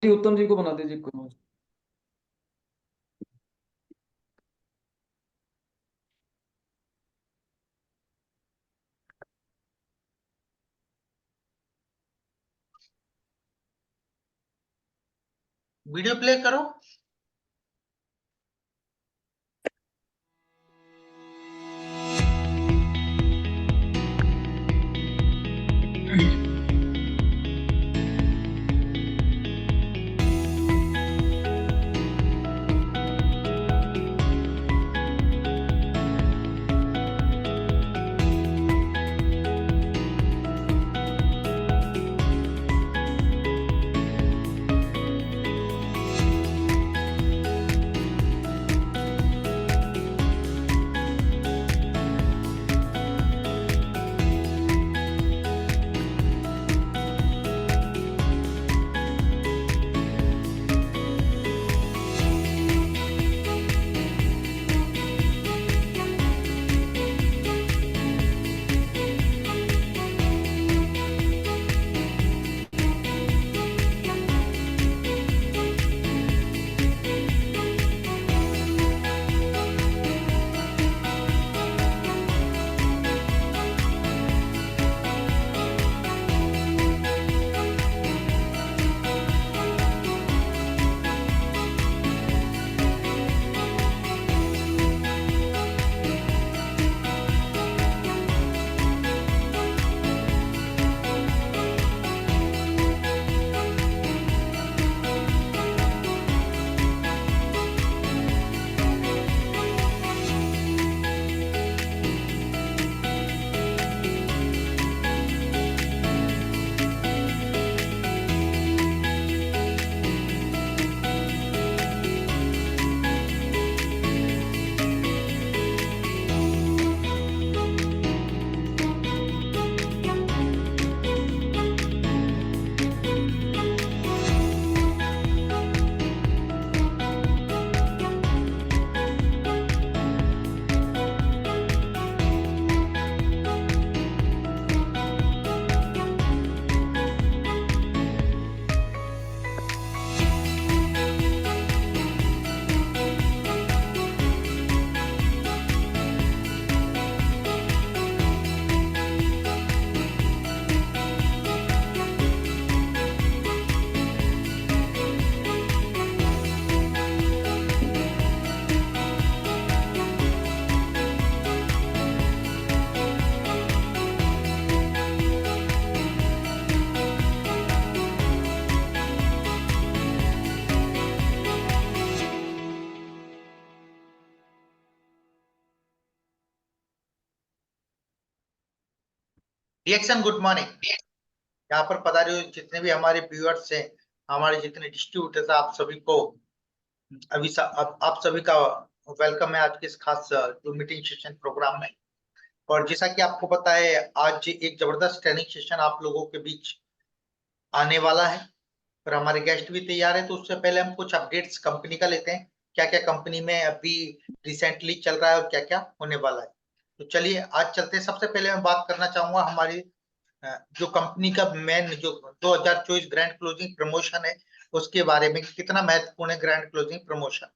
जी, उत्तम जी को बना दीजिए करो। वीडियो प्ले करो। Reaction, good morning. यहाँ पर पधारे हुए जितने भी हमारे व्यूअर्स हैं, हमारे जितने डिस्ट्रीब्यूटर्स, आप सभी को आप सभी का वेलकम है आज के इस खास जो मीटिंग सेशन प्रोग्राम में। और जैसा कि आपको पता है, आज एक जबरदस्त ट्रेनिंग सेशन आप लोगों के बीच आने वाला है और हमारे गेस्ट भी तैयार है। तो उससे पहले हम कुछ अपडेट्स कंपनी का लेते हैं, क्या क्या कंपनी में अभी रिसेंटली चल रहा है और क्या क्या होने वाला है। तो चलिए आज चलते हैं। सबसे पहले मैं बात करना चाहूंगा हमारी जो कंपनी का मेन जो 2024 ग्रैंड क्लोजिंग प्रमोशन है उसके बारे में, कितना महत्वपूर्ण है ग्रैंड क्लोजिंग प्रमोशन।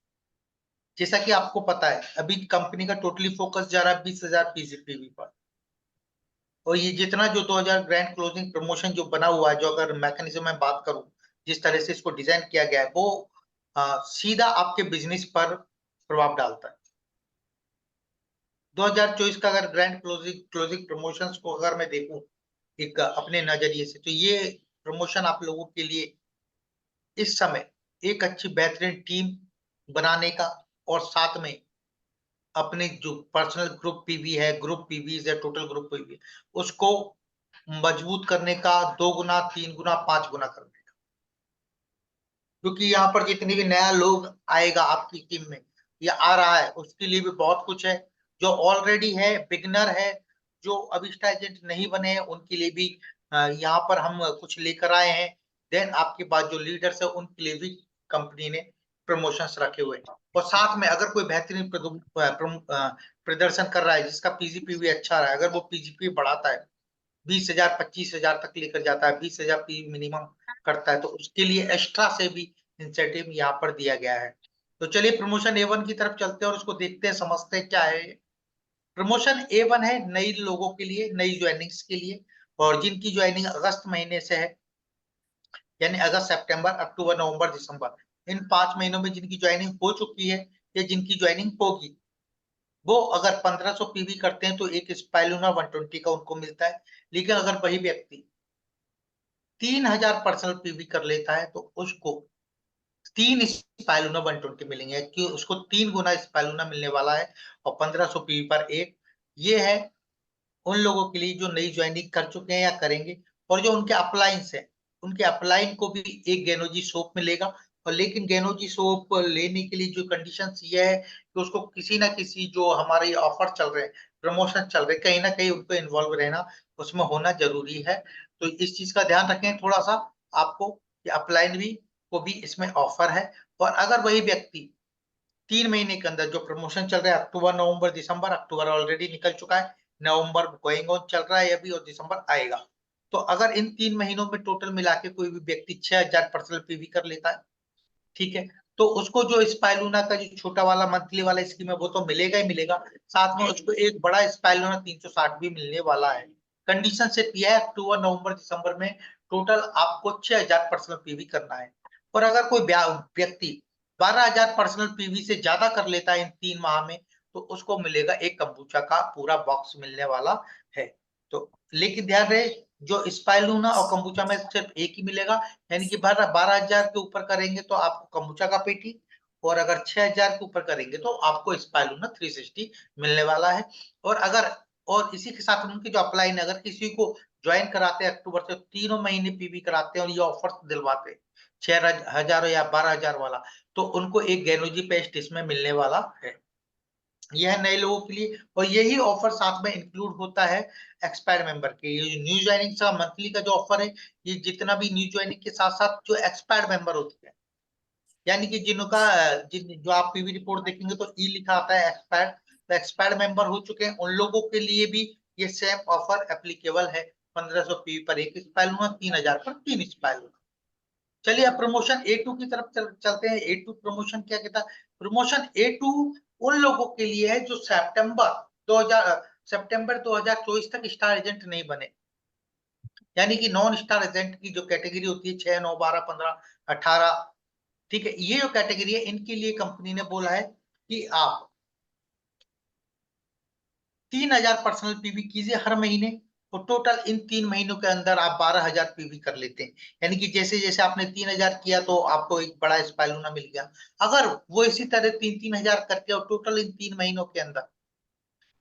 जैसा कि आपको पता है, अभी कंपनी का टोटली फोकस जा रहा है 20,000 पीजीपीवी पर। और ये जितना जो 2000 ग्रैंड क्लोजिंग प्रमोशन जो बना हुआ है, जो अगर मैकेनिज्म में बात करूं, जिस तरह से इसको डिजाइन किया गया है, वो सीधा आपके बिजनेस पर प्रभाव डालता है। 2024 का अगर ग्रैंड क्लोजिंग क्लोजिंग प्रमोशंस को अगर मैं देखूं एक अपने नजरिए से, तो ये प्रमोशन आप लोगों के लिए इस समय एक अच्छी बेहतरीन टीम बनाने का, और साथ में अपने जो पर्सनल ग्रुप पीवी है, ग्रुप पीवी है, टोटल ग्रुप पीवी, उसको मजबूत करने का, 2 गुना, 3 गुना, 5 गुना करने का। क्योंकि यहाँ पर जितनी भी नया लोग आएगा आपकी टीम में या आ रहा है, उसके लिए भी बहुत कुछ है। जो ऑलरेडी है, बिगनर है, जो अभी स्टार एजेंट नहीं बने हैं, उनके लिए भी यहाँ पर हम कुछ लेकर आए हैं। देन आपके पास जो लीडर्स है, उनके लिए भी कंपनी ने प्रमोशंस रखे हुए हैं। और साथ में अगर कोई बेहतरीन प्रदर्शन कर रहा है, जिसका पीजीपी अच्छा रहा है, अगर वो पीजीपी बढ़ाता है, 20,000 25,000 तक लेकर जाता है, 20,000 पी मिनिमम करता है, तो उसके लिए एक्स्ट्रा से भी इंसेंटिव यहाँ पर दिया गया है। तो चलिए प्रमोशन A1 की तरफ चलते हैं और उसको देखते हैं, समझते हैं क्या है। प्रमोशन A1 है नई लोगों के लिए, नई ज्वाइनिंग्स के लिए, और जिनकी ज्वाइनिंग अगस्त महीने से है, यानी अगस्त, सितंबर, अक्टूबर, नवंबर, दिसंबर, इन 5 महीनों में जिनकी ज्वाइनिंग हो चुकी है या जिनकी ज्वाइनिंग होगी, वो अगर 1500 पीवी करते हैं तो एक स्पाइलूना 120 का उनको मिलता है। लेकिन अगर वही व्यक्ति 3000 पर्सनल पीवी कर लेता है तो उसको 3 स्पाइलूना 120 मिलेंगे, कि उसको 3 गुना स्पाइलूना मिलने वाला है। और 1500 पीवी पर एक, ये है उन लोगों के लिए जो नई ज्वाइनिंग कर चुके हैं या करेंगे, और जो उनके अपलाइंस है, उनके अपलाइन को भी एक गैनोजी सोप मिलेगा। और लेकिन गैनोजी सोप लेने के लिए जो कंडीशंस ये है कि उसको किसी ना किसी, जो हमारे ऑफर चल रहे हैं, प्रमोशन चल रहे हैं, कहीं ना कहीं उनको इन्वॉल्व रहना, उसमें होना जरूरी है। तो इस चीज का ध्यान रखें थोड़ा सा आपको, कि अपलाइन भी को भी इसमें ऑफर है। और अगर वही व्यक्ति 3 महीने के अंदर, जो प्रमोशन चल रहा है अक्टूबर, नवंबर, दिसंबर, अक्टूबर ऑलरेडी निकल चुका है, नवंबर गोइंग ऑन चल रहा है अभी, और दिसंबर आएगा, तो अगर इन 3 महीनों में टोटल मिला के कोई भी व्यक्ति 6000 पर्सनल पीवी कर लेता है, ठीक है, तो उसको जो स्पाइलूना का जो छोटा वाला मंथली वाला स्कीम है वो तो मिलेगा ही मिलेगा, साथ में उसको एक बड़ा स्पाइलूना 360 भी मिलने वाला है। कंडीशन से किया है अक्टूबर, नवंबर, दिसंबर में टोटल आपको 6000 पर्सनल पीवी करना है। और अगर कोई व्यक्ति 12000 पर्सनल पीवी से ज्यादा कर लेता है इन 3 माह में, तो उसको मिलेगा एक कंबूचा का पूरा बॉक्स मिलने वाला है। तो लेकिन ध्यान रहे, जो स्पाइलूना और कंबूचा में सिर्फ एक ही मिलेगा, यानी कि 12000 के ऊपर करेंगे तो आपको कंबूचा का पेटी, और अगर 6000 के ऊपर करेंगे तो आपको स्पाइलूना 360 मिलने वाला है। और अगर, और इसी के साथ उनके जो अपलाइन, अगर किसी को ज्वाइन कराते हैं अक्टूबर से, 3 महीने पीवी कराते हैं और ये ऑफर दिलवाते हैं 6000 या 12000 वाला, तो उनको एक गैनोजी पेस्ट इसमें मिलने वाला है। यह है नए लोगों के लिए, और यही ऑफर साथ में इंक्लूड होता है एक्सपायर्ड मेंबर के। ये न्यू ज्वाइनिंग का मंथली का जो ऑफर है, ये जितना भी न्यू ज्वाइनिंग के साथ साथ जो एक्सपायर्ड मेंबर होते हैं, यानी कि जिनका, जो आप पीवी रिपोर्ट देखेंगे तो ई लिखा आता है एक्सपायर्ड, तो एक्सपायर्ड मेंबर हो चुके हैं, उन लोगों के लिए भी ये सेम ऑफर एप्लीकेबल है। 1500 पीवी पर एक स्पाइल लूंगा, 3000 पर 3 स्पाइल लूंगा। चलिए अब प्रमोशन A2 की तरफ चलते हैं। A2 प्रमोशन क्या कहता है? प्रमोशन A2 उन लोगों के लिए है जो सितंबर 2024 तक स्टार एजेंट नहीं बने, यानी कि नॉन स्टार एजेंट की जो कैटेगरी होती है 6, 9, 12, 15, 18, ठीक है, ये जो कैटेगरी है इनके लिए कंपनी ने बोला है कि आप 3000 पर्सनल पीवी कीजिए हर महीने, और टोटल इन 3 महीनों के अंदर आप 12000 पीवी कर लेते हैं। यानी कि जैसे जैसे आपने 3000 किया तो आपको एक बड़ा स्पाइलूना मिल गया। अगर वो इसी तरह 3-3000 करके और टोटल इन 3 महीनों के अंदर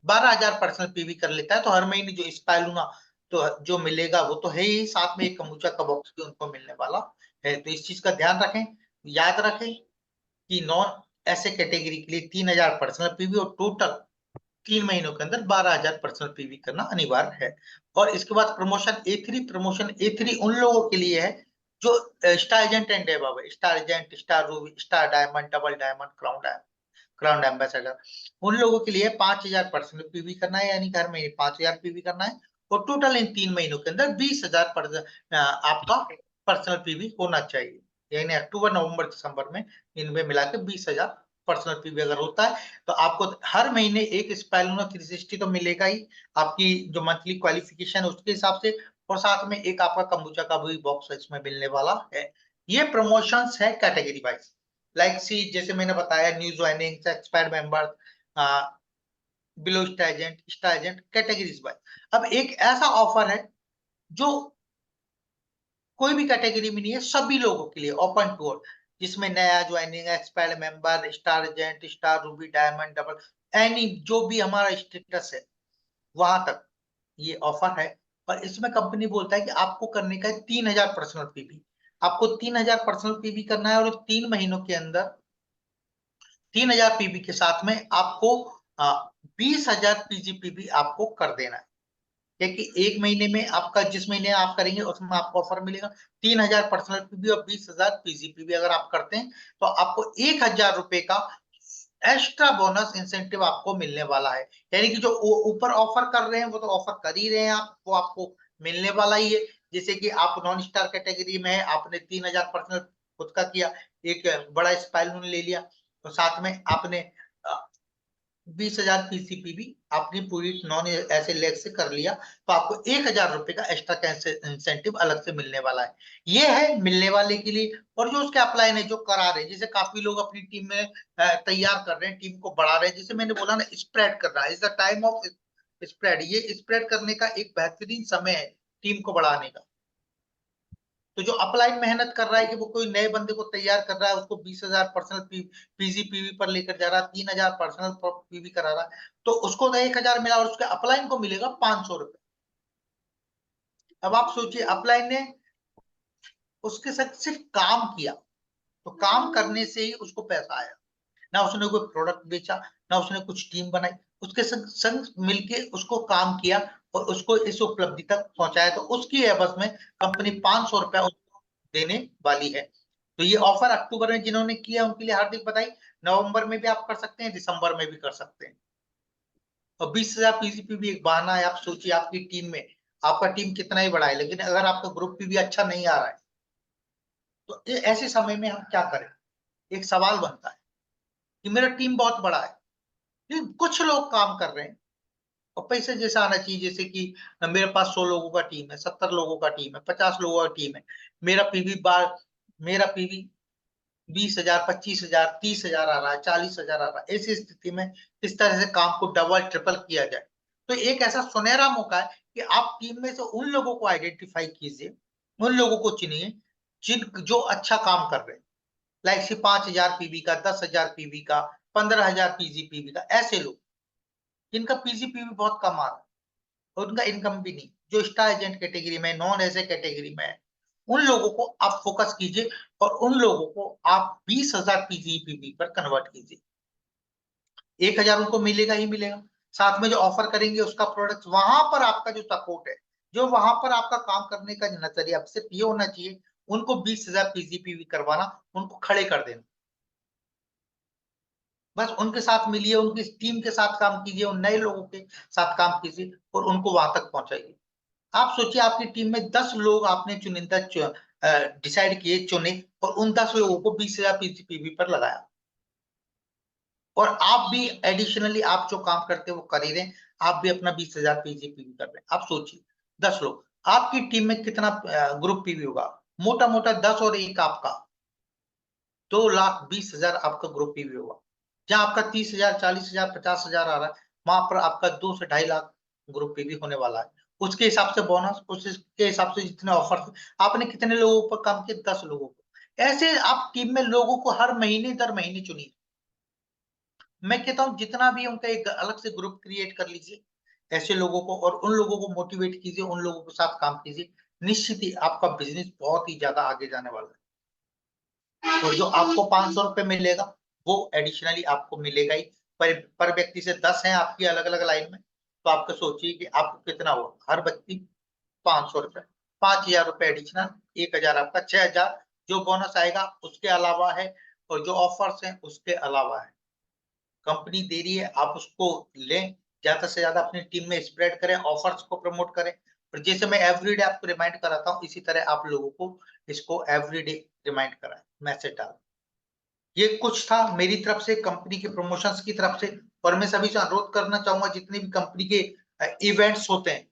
12000 पर्सनल पीवी कर लेता है, तो हर महीने जो स्पाइलूना तो जो मिलेगा वो तो है ही, साथ में एक कम्बुचा का बॉक्स भी उनको मिलने वाला है। तो इस चीज का ध्यान रखें, याद रखें कि नॉन ऐसे कैटेगरी के लिए 3000 पर्सनल पीवी और टोटल 3 महीनों के अंदर 12000 पर्सनल पीवी करना अनिवार्य है। और इसके बाद प्रमोशन ए थ्री उन लोगों के लिए है जो स्टार एजेंट एंड एबव है, star agent, star Ruby, star diamond, double diamond, crown ambassador, उन लोगों के लिए 5000 पर्सनल पीवी करना है, यानी कि हर महीने 5000 पीवी करना है, और टोटल इन 3 महीनों के अंदर 20000 आपका पर्सनल पीवी होना चाहिए। यानी अक्टूबर, नवंबर, दिसंबर में इनमें मिला के 20000 पर्सनल पीवी अगर होता है, तो आपको हर महीने एक स्पाइलूना 360 तो मिलेगा ही, आपकी जो मंथली क्वालिफिकेशन है उसके हिसाब से, और साथ में एक आपका कंबूचा का भी बॉक्स इसमें मिलने वाला है। ये प्रमोशंस है कैटेगरी वाइज, लाइक सी जैसे मैंने बताया, new joining, expired member, below star agent categories wise. अब एक ऐसा ऑफर है जो कोई भी कैटेगरी में नहीं है, सभी लोगों के लिए ओपन टू ऑल, जिसमें नया joining, expired member, star agent, star Ruby, diamond, double, any जो भी हमारा स्टेटस है वहां तक ये ऑफर है। और इसमें कंपनी बोलता है कि आपको करने का है 3000 पर्सनल पीवी, आपको 3000 पर्सनल पीवी करना है, और 3 महीनों के अंदर 3000 पीवी के साथ में आपको 20000 पीजीपीवी आपको कर देना है। क्योंकि एक महीने में आपका, जिस महीने आप करेंगे उसमें आपको ऑफर मिलेगा 3000 पर्सनल पीवी और 20000 पीजीपीवी। अगर आप करते हैं तो आपको 1000 रुपए का एक्स्ट्रा बोनस इंसेंटिव आपको मिलने वाला है। यानी कि जो ऊपर ऑफर कर रहे हैं वो तो ऑफर कर ही रहे हैं आप, वो आपको मिलने वाला ही है। जैसे कि आप नॉन स्टार कैटेगरी में है, आपने 3000 पर्सनल खुद का किया, एक बड़ा स्पाइल लोन ले लिया, और साथ में आपने 20,000 पीसीपीबी आपने पूरी नॉन ऐसे लेग से कर लिया, तो आपको 1,000 रुपए का एक्स्ट्रा इंसेंटिव अलग से मिलने वाला है। ये है मिलने वाले के लिए। और जो उसके अपलाइन है, जो करा रहे हैं, जैसे काफी लोग अपनी टीम में तैयार कर रहे हैं, टीम को बढ़ा रहे हैं, जैसे मैंने बोला ना, स्प्रेड कर रहा है, is the time of spread. ये स्प्रेड करने का एक बेहतरीन समय है टीम को बढ़ाने का। तो जो अपलाइन मेहनत कर रहा है कि वो कोई नए बंदे को तैयार कर रहा है, उसको 20,000 पर्सनल पीजीपीवी पर लेकर जा रहा है, 3,000 पर्सनल पीवी करा रहा है, तो उसको तो 1,000 मिला और उसके अपलाइन को मिलेगा 500 रुपए। अब आप सोचिए, अपलाइन ने उसके साथ सिर्फ काम किया, तो काम करने से ही उसको पैसा आया, ना उसने कोई प्रोडक्ट बेचा, ना उसने कुछ टीम बनाई, उसके संग संग मिलके उसको काम किया और उसको इस उपलब्धि तक पहुंचाया, तो उसकी एवज में कंपनी 500 रुपया उसको देने वाली है। तो ये ऑफर अक्टूबर में जिन्होंने किया उनके लिए हार्दिक बधाई। नवंबर में भी आप कर सकते हैं, दिसंबर में भी कर सकते हैं। और 20,000 पीसीपी भी एक बहाना है। आप सोचिए, आपकी टीम में, आपका टीम कितना ही बड़ा है, लेकिन अगर आपका ग्रुप भी अच्छा नहीं आ रहा है, तो ऐसे समय में हम क्या करें? एक सवाल बनता है कि मेरा टीम बहुत बड़ा है, लेकिन कुछ लोग काम कर रहे हैं और पैसे जैसा आना चाहिए, जैसे कि मेरे पास 100 लोगों का टीम है, 70 लोगों का टीम है, 50 लोगों का टीम है, मेरा पीवी 20,000, 25,000, 30,000 आ रहा है, 40,000 आ रहा है। ऐसी स्थिति में इस तरह से काम को डबल ट्रिपल किया जाए, तो एक ऐसा सुनहरा मौका है कि आप टीम में से उन लोगों को आइडेंटिफाई कीजिए, उन लोगों को चुनिए जिन जो अच्छा काम कर रहे हैं, लाइक 5,000 पीवी का, 10,000 पीवी का, 15,000 पीजीपीवी का, ऐसे लोग जिनका पीजीपीवी बहुत कम आ रहा है और उनका इनकम भी नहीं, जो स्टार एजेंट कैटेगरी में, नॉन ऐसे कैटेगरी में है, उन लोगों को आप फोकस कीजिए और उन लोगों को आप 20,000 पीजीपीवी पर कन्वर्ट कीजिए। 1,000 उनको मिलेगा ही मिलेगा, साथ में जो ऑफर करेंगे उसका प्रोडक्ट, वहां पर आपका जो सपोर्ट है, जो वहां पर आपका काम करने का नजरिया सिर्फ ये होना चाहिए, उनको 20,000 पीजीपीवी करवाना, उनको खड़े कर देना। बस उनके साथ मिलिए, उनकी टीम के साथ काम कीजिए, उन नए लोगों के साथ काम कीजिए और उनको वहां तक पहुंचाइए। आप सोचिए, आपकी टीम में 10 लोग आपने चुनिंदा डिसाइड किए, चुने, और उन 10 लोगों को 20,000 पीजीपीवी पर लगाया, और आप भी एडिशनली आप जो काम करते हैं वो कर ही रहे हैं, आप भी अपना 20,000 पीजीपीवी कर रहे हैं। आप सोचिए 10 लोग, आपकी टीम में कितना ग्रुप पीवी होगा? मोटा मोटा 10 और 1 आपका 2,20,000 आपका ग्रुप पीवी होगा। जहां आपका 30,000, 40,000, 50,000 आ रहा है, वहां पर आपका 2 से 2.5 लाख ग्रुप पीवी होने वाला है। उसके हिसाब से बोनस, उसके हिसाब से जितने ऑफर, आपने कितने लोगों पर काम किया? 10 लोगों को। ऐसे आप टीम में लोगों को हर महीने दर महीने चुनिए। मैं कहता हूं जितना भी उनका एक अलग से ग्रुप क्रिएट कर लीजिए ऐसे लोगों को, और उन लोगों को मोटिवेट कीजिए, उन लोगों के साथ काम कीजिए, निश्चित ही आपका बिजनेस बहुत ही ज्यादा आगे जाने वाला है। तो जो आपको 500 रुपए मिलेगा, वो एडिशनली आपको मिलेगा ही। पर व्यक्ति से 10 है आपकी अलग अलग लाइन में, तो आपको सोचिए कि आपको कितना हुआ, हर व्यक्ति 500 रुपए, 5,000 रुपए एडिशनल, 1,000 आपका, 6,000 जो बोनस आएगा उसके अलावा है, और जो ऑफर्स हैं उसके अलावा है। कंपनी दे रही है, आप उसको लें, ज्यादा से ज्यादा अपनी टीम में स्प्रेड करें, ऑफर्स को प्रमोट करें। और जैसे मैं एवरीडे आपको रिमाइंड कराता हूँ, इसी तरह आप लोगों को इसको एवरीडे रिमाइंड कराएं, मैसेज डालें। ये कुछ था मेरी तरफ से कंपनी के प्रमोशंस की तरफ से, और मैं सभी से अनुरोध करना चाहूंगा, जितने भी कंपनी के इवेंट्स होते हैं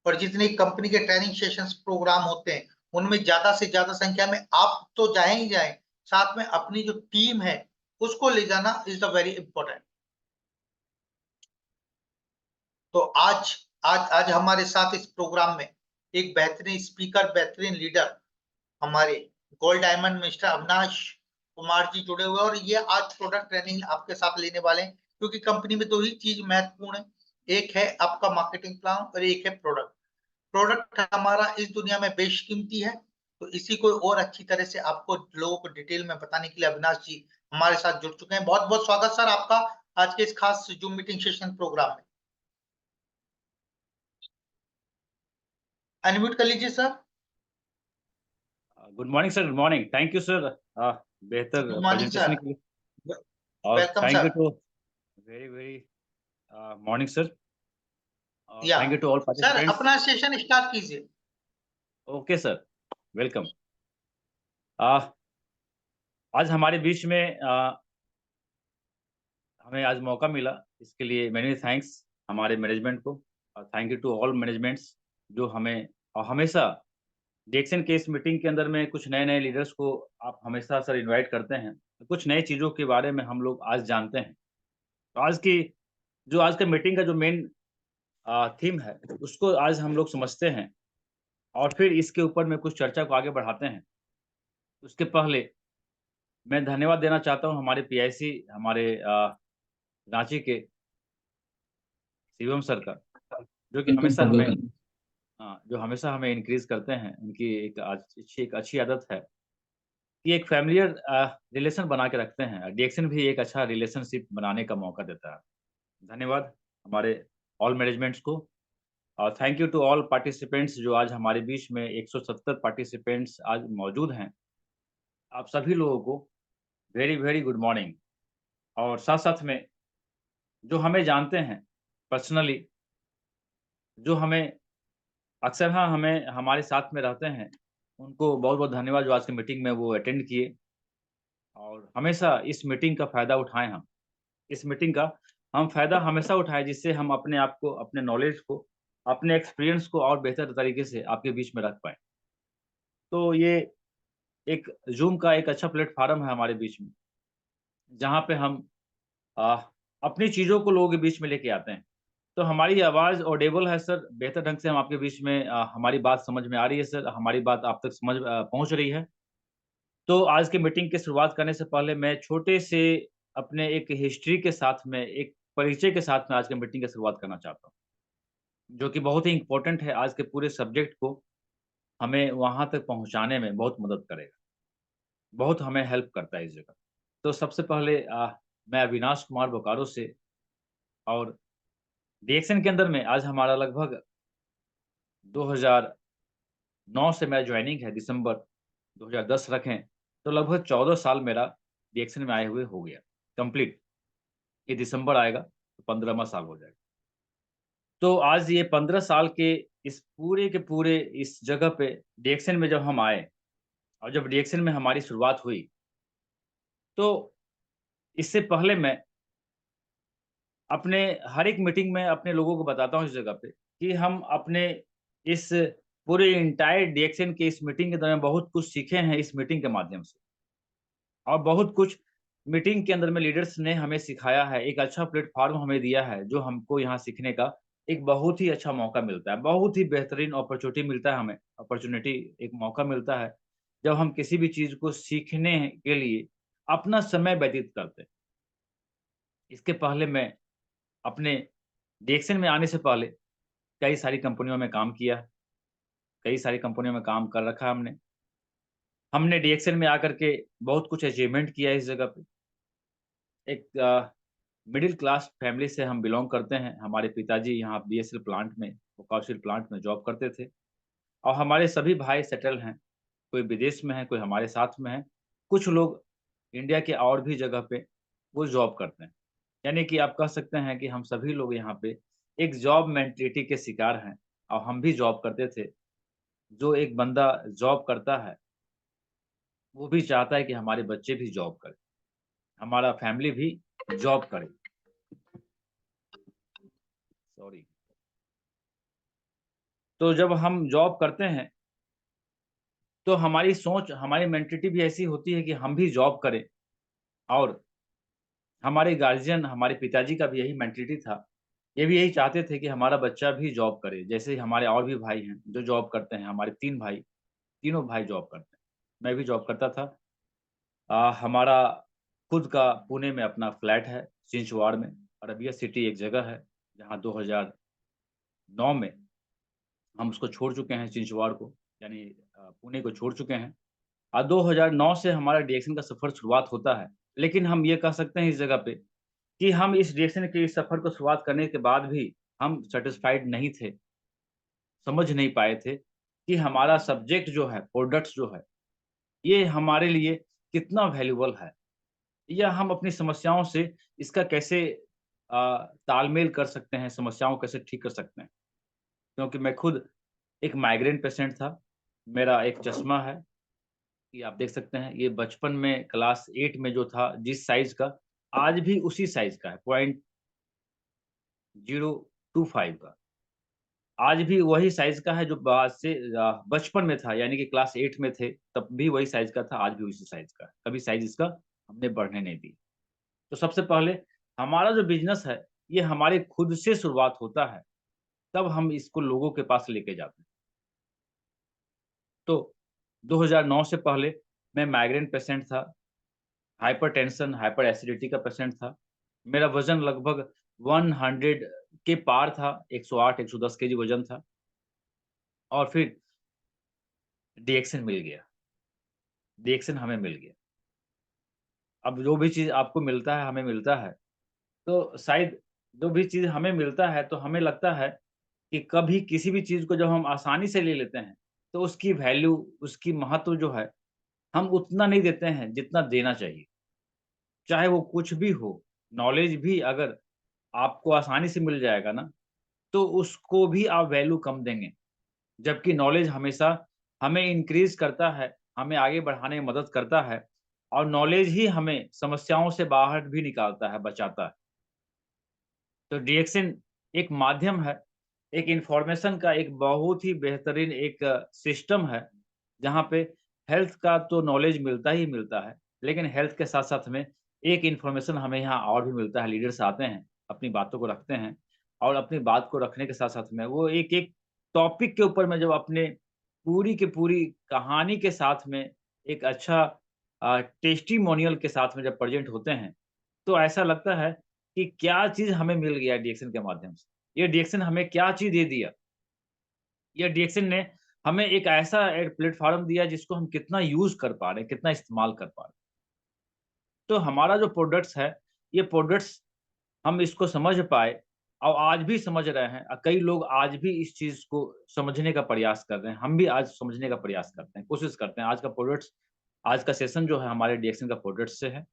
और जितने कंपनी के ट्रेनिंग सेशंस प्रोग्राम होते हैं, उनमें ज्यादा से ज्यादा संख्या में आप तो जाए ही जाए, साथ में अपनी जो टीम है उसको ले जाना इज द वेरी इंपॉर्टेंट। तो आज आज आज हमारे साथ इस प्रोग्राम में एक बेहतरीन स्पीकर, बेहतरीन लीडर, हमारे gold diamond mister Avinash Kumar ji जुड़े हुए, और ये आज प्रोडक्ट ट्रेनिंग आपके साथ लेने वाले हैं, क्योंकि कंपनी में दो ही चीज महत्वपूर्ण है, एक है आपका मार्केटिंग प्लान और एक है प्रोडक्ट। प्रोडक्ट हमारा इस दुनिया में बेशकीमती है, तो इसी को और अच्छी तरह से आपको लोगों को डिटेल में बताने के लिए अविनाश जी हमारे साथ जुड़ चुके हैं। बहुत बहुत स्वागत सर आपका आज के इस खास जूम मीटिंग सेशन प्रोग्राम में। अनम्यूट कर लीजिए sir. Good morning sir, good morning. Thank you sir बेहतर गुड मॉर्निंग प्रेजेंटेशन सर। के लिए, और welcome thank you sir. To very very morning sir, और या thank you to all sir participants. अपना सेशन स्टार्ट कीजिए। Okay sir, welcome. आज हमारे बीच में हमें आज मौका मिला, इसके लिए मेनी थैंक्स हमारे मैनेजमेंट को। Thank you to all managements जो हमें हमेशा डिएक्शन के इस मीटिंग के अंदर में कुछ नए-नए लीडर्स को आप हमेशा सर इनवाइट करते हैं। कुछ नई चीज़ों के बारे में हम लोग आज जानते हैं। तो आज का मीटिंग का जो मेन थीम है, उसको आज हम लोग समझते हैं और फिर इसके ऊपर में कुछ चर्चा को आगे बढ़ाते हैं। उसके पहले मैं धन्यवाद देना चाहता हूँ हमारे पीआईसी हमारे रांची के शिवम सर का, जो कि हमेशा हमें जो हमेशा हमें इनक्रीज़ करते हैं। उनकी एक अच्छी आदत है कि एक फ़ैमिलियर रिलेशन बना के रखते हैं। डीएक्शन भी एक अच्छा रिलेशनशिप बनाने का मौका देता है। धन्यवाद हमारे ऑल मैनेजमेंट्स को और thank you to all participants जो आज हमारे बीच में 170 पार्टिसिपेंट्स आज मौजूद हैं। आप सभी लोगों को वेरी, वेरी गुड मॉर्निंग और साथ-साथ में जो हमें जानते हैं पर्सनली, जो हमें अक्सर हमें हमारे साथ में रहते हैं, उनको बहुत-बहुत धन्यवाद जो आज की मीटिंग में वो अटेंड किए और हमेशा इस मीटिंग का फ़ायदा उठाएँ हम। इस मीटिंग का हम फ़ायदा हमेशा उठाएँ जिससे हम अपने आप को, अपने नॉलेज को, अपने एक्सपीरियंस को और बेहतर तरीके से आपके बीच में रख पाएँ। तो ये एक ज़ूम का एक अच्छा प्लेटफ़ॉर्म है हमारे बीच में, जहाँ पे हम अ, अपनी चीज़ों को लोगों के बीच में लेके आते हैं। तो हमारी आवाज़ ऑडिबल है सर, बेहतर ढंग से हम आपके बीच में हमारी बात समझ में आ रही है सर, हमारी बात आप तक पहुँच रही है। तो आज की मीटिंग की शुरुआत करने से पहले मैं छोटे से अपने एक हिस्ट्री के साथ में, एक परिचय के साथ में आज की मीटिंग की शुरुआत करना चाहता हूँ, जो कि बहुत ही इम्पोर्टेंट है आज के पूरे सब्जेक्ट को हमें वहाँ तक पहुँचाने में बहुत मदद करेगा, बहुत हमें हेल्प करता है इस जगह। तो सबसे पहले मैं अविनाश कुमार बोकारो से और डीएक्शन के अंदर में आज हमारा लगभग 2009 से मेरा जॉइनिंग है, दिसंबर 2010 रखें, तो लगभग 14 साल मेरा डीएक्शन में आए हुए हो गया, कंप्लीट। ये दिसंबर आएगा तो 15वाँ साल हो जाएगा। तो आज ये 15 साल के इस पूरे के पूरे इस जगह पे डीएक्शन में जब हम आए और जब डीएक्शन में हमारी शुरुआत हुई, तो इससे पहले मैं अपने हर एक मीटिंग में अपने लोगों को बताता हूँ इस जगह पे कि हम अपने इस पूरे एंटायर डीएक्शन के इस मीटिंग के दौरान बहुत कुछ सीखे हैं इस मीटिंग के माध्यम से और बहुत कुछ मीटिंग के अंदर में लीडर्स ने हमें सिखाया है, एक अच्छा प्लेटफ़ॉर्म हमें दिया है, जो हमको यहाँ सीखने का एक बहुत ही अच्छा मौका मिलता है। बहुत ही बेहतरीन अपॉर्च्युनिटी मिलता है हमें, अपॉर्च्युनिटी एक मौका मिलता है, जब हम किसी भी चीज़ को सीखने के लिए अपना समय व्यतीत करते हैं। इसके पहले मैं अपने डीएक्शन में आने से पहले कई सारी कंपनियों में काम किया, कई सारी कंपनियों में काम कर रखा है हमने। हमने डीएक्शन में आकर के बहुत कुछ अचीवमेंट किया है इस जगह पे। एक मिडल क्लास फैमिली से हम बिलॉन्ग करते हैं। हमारे पिताजी यहाँ बीएसएल प्लांट में, बोकारो स्टील प्लांट में जॉब करते थे और हमारे सभी भाई सेटल हैं। कोई विदेश में है, कोई हमारे साथ में है। कुछ लोग इंडिया के और भी जगह पे वो जॉब करते हैं। यानी कि आप कह सकते हैं कि हम सभी लोग यहाँ पे एक जॉब मेंटालिटी के शिकार हैं और हम भी जॉब करते थे। जो एक बंदा जॉब करता है, वो भी चाहता है कि हमारे बच्चे भी जॉब करें, हमारा फैमिली भी जॉब करे। सॉरी। तो जब हम जॉब करते हैं, तो हमारी सोच, हमारी मेंटालिटी भी ऐसी होती है कि हम भी जॉब करें और हमारे गार्जियन, हमारे पिताजी का भी यही मेंटालिटी था। ये भी यही चाहते थे कि हमारा बच्चा भी जॉब करे। जैसे ही हमारे और भी भाई हैं, जो जॉब करते हैं, हमारे 3 भाई, तीनों भाई जॉब करते हैं। मैं भी जॉब करता था। हमारा खुद का पुणे में अपना फ्लैट है, चिंचवाड़ में। अरबिया सिटी एक जगह है, जहाँ 2009 में हम उसको छोड़ चुके हैं चिंचवाड़ को, यानी पुणे को छोड़ चुके हैं। 2009 से हमारा डीएक्शन का सफ़र शुरुआत होता है। लेकिन हम ये कह सकते हैं इस जगह पे कि हम इस डीएक्शन के इस सफ़र को शुरुआत करने के बाद भी हम सैटिस्फाइड नहीं थे, समझ नहीं पाए थे कि हमारा सब्जेक्ट जो है, प्रोडक्ट्स जो है, ये हमारे लिए कितना वैल्यूएबल है या हम अपनी समस्याओं से इसका कैसे तालमेल कर सकते हैं, समस्याओं को कैसे ठीक कर सकते हैं। क्योंकि मैं खुद एक माइग्रेन पेशेंट था मेरा एक चश्मा है, कि आप देख सकते हैं ये बचपन में क्लास 8 में जो था जिस साइज़ का, आज भी उसी साइज़ का है, 0.025 का। आज भी वही साइज़ का है जो बाद से बचपन में था, यानी कि क्लास 8 में थे, तब भी वही साइज़ का था, आज भी उसी साइज़ का है। कभी साइज़ इसका हमने बढ़ने नहीं दी। तो सबसे पहले हमारा जो बिज़नेस है, ये हमारे खुद से शुरुआत होता है, तब हम इसको लोगों के पास लेके जाते हैं। तो 2009 से पहले मैं माइग्रेन पेशेंट था, हाइपरटेंशन, हाइपर एसिडिटी का पेशेंट था। मेरा वज़न लगभग 100 के पार था, 108, 110 केजी वज़न था और फिर डीएक्सन मिल गया। डीएक्सन हमें मिल गया। अब जो भी चीज़ आपको मिलता है, हमें मिलता है, तो शायद जो भी चीज़ हमें मिलता है, तो हमें लगता है कि कभी किसी भी चीज़ को जब हम आसानी से ले लेते हैं, तो उसकी वैल्यू, उसकी महत्व जो है, हम उतना नहीं देते हैं, जितना देना चाहिए। चाहे वो कुछ भी हो, नॉलेज भी अगर आपको आसानी से मिल जाएगा ना, तो उसको भी आप वैल्यू कम देंगे। जबकि नॉलेज हमेशा हमें इंक्रीज़ करता है, हमें आगे बढ़ाने में मदद करता है और नॉलेज ही हमें समस्याओं से बाहर भी निकालता है, बचाता है। तो डीएक्सन एक माध्यम है, एक इन्फॉर्मेशन का एक बहुत ही बेहतरीन एक सिस्टम है, जहाँ पे हेल्थ का तो नॉलेज मिलता ही मिलता है, लेकिन हेल्थ के साथ-साथ में एक इन्फॉर्मेशन हमें यहाँ और भी मिलता है, लीडर्स आते हैं, अपनी बातों को रखते हैं और अपनी बात को रखने के साथ-साथ में वो एक-एक टॉपिक के ऊपर में जब अपने पूरी की पूरी कहानी के साथ में एक अच्छा टेस्टिमोनियल के साथ में जब प्रेज़ेंट होते हैं, तो ऐसा लगता है कि क्या चीज़ हमें मिल गया डीएक्सन के माध्यम से। ये डीएक्सन हमें क्या चीज़ दे दिया? ये डीएक्सन ने हमें एक ऐसा एक प्लेटफ़ॉर्म दिया जिसको हम कितना यूज़ कर पा रहे हैं, कितना इस्तेमाल कर पा रहे हैं। तो हमारा जो प्रोडक्ट्स है, ये प्रोडक्ट्स हम इसको समझ पाए और आज भी समझ रहे हैं। कई लोग आज भी इस चीज़ को समझने का प्रयास कर रहे हैं। हम भी आज समझने का प्रयास करते हैं, कोशिश करते हैं। आज का सेशन जो है हमारे डीएक्सन का प्रोडक्ट्स से है।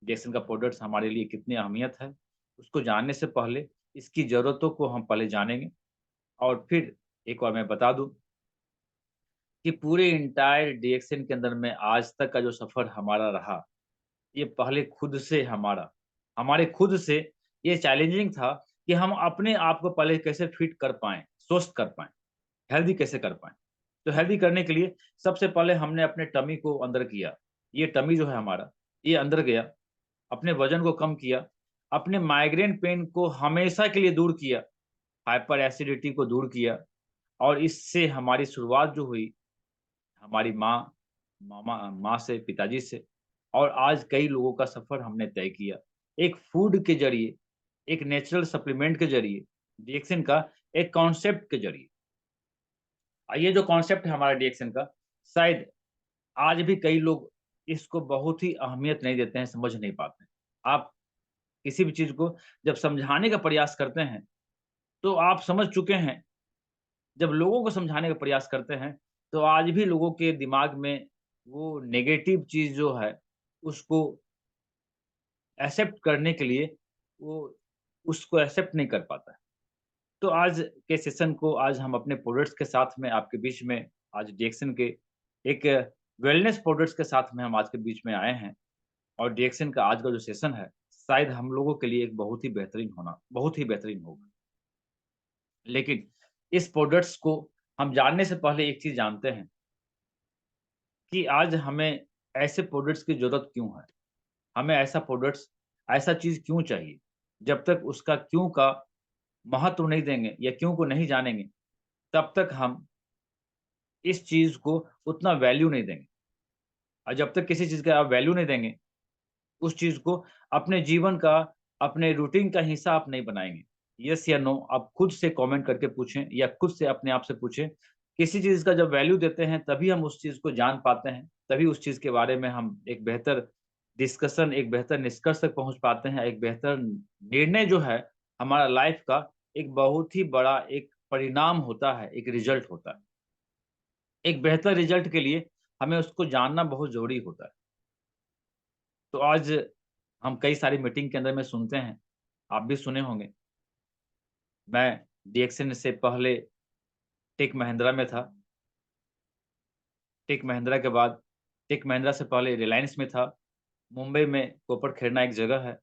डीएक्सन का प्रोडक्ट्स हमारे लिए कितनी अहमियत है, उसको जानने से पहले इसकी ज़रूरतों को हम पहले जानेंगे और फिर एक और मैं बता दूँ कि पूरे एंटायर डीएक्सन के अंदर में आज तक का जो सफ़र हमारा रहा, ये पहले खुद से हमारे खुद से ये चैलेंजिंग था कि हम अपने आप को पहले कैसे फिट कर पाएँ, स्वस्थ कर पाएँ, हेल्दी कैसे कर पाएँ। तो हेल्दी करने के लिए सबसे पहले हमने अपने टमी को अंदर किया। ये टमी जो है हमारा, ये अंदर गया, अपने वज़न को कम किया, अपने माइग्रेन पेन को हमेशा के लिए दूर किया, हाइपर एसिडिटी को दूर किया और इससे हमारी शुरुआत जो हुई, हमारी माँ से, पिताजी से और आज कई लोगों का सफ़र हमने तय किया। एक फूड के ज़रिए, एक नेचुरल सप्लीमेंट के ज़रिए, डीएक्सन का एक कॉन्सेप्ट के ज़रिए। ये जो कॉन्सेप्ट है हमारा डीएक्सन का, शायद आज भी कई लोग इसको बहुत ही अहमियत नहीं देते हैं, समझ नहीं पाते हैं। आप किसी भी चीज़ को जब समझाने का प्रयास करते हैं, तो आप समझ चुके हैं। जब लोगों को समझाने का प्रयास करते हैं, तो आज भी लोगों के दिमाग में वो नेगेटिव चीज़ जो है, उसको एक्सेप्ट करने के लिए वो उसको एक्सेप्ट नहीं कर पाता है। तो आज के सेशन को आज हम अपने प्रोडक्ट्स के साथ में आपके बीच में आज डीएक्सन के एक वेलनेस प्रोडक्ट्स के साथ में हम आज के बीच में आए हैं और डीएक्सन का आज का जो सेशन है, शायद हम लोगों के लिए एक बहुत ही बेहतरीन होगा। लेकिन इस प्रोडक्ट्स को हम जानने से पहले एक चीज़ जानते हैं कि आज हमें ऐसे प्रोडक्ट्स की ज़रूरत क्यों है? हमें ऐसा चीज़ क्यों चाहिए? जब तक उसका क्यों का महत्व नहीं देंगे या क्यों को नहीं जानेंगे, तब तक हम इस चीज़ को उतना वैल्यू नहीं देंगे। और जब तक किसी चीज़ का आप वैल्यू नहीं देंगे, उस चीज़ को अपने जीवन का, अपने रूटीन का हिस्सा आप नहीं बनाएँगे। येस या नो आप खुद से कमेंट करके पूछें या खुद से अपने आप से पूछें। किसी चीज़ का जब वैल्यू देते हैं, तभी हम उस चीज़ को जान पाते हैं, तभी उस चीज़ के बारे में हम एक बेहतर डिस्कशन, एक बेहतर निष्कर्ष तक पहुँच पाते हैं। एक बेहतर निर्णय जो है, हमारा लाइफ़ का एक बहुत ही बड़ा एक परिणाम होता है, एक रिज़ल्ट होता है। एक बेहतर रिज़ल्ट के लिए हमें उसको जानना बहुत ज़रूरी होता है। तो आज हम कई सारी मीटिंग के अंदर में सुनते हैं, आप भी सुने होंगे। मैं डीएक्सन से पहले टेक महिंद्रा में था। टेक महिंद्रा के बाद, टेक महिंद्रा से पहले रिलायंस में था। मुंबई में कोपर खेरना एक जगह है,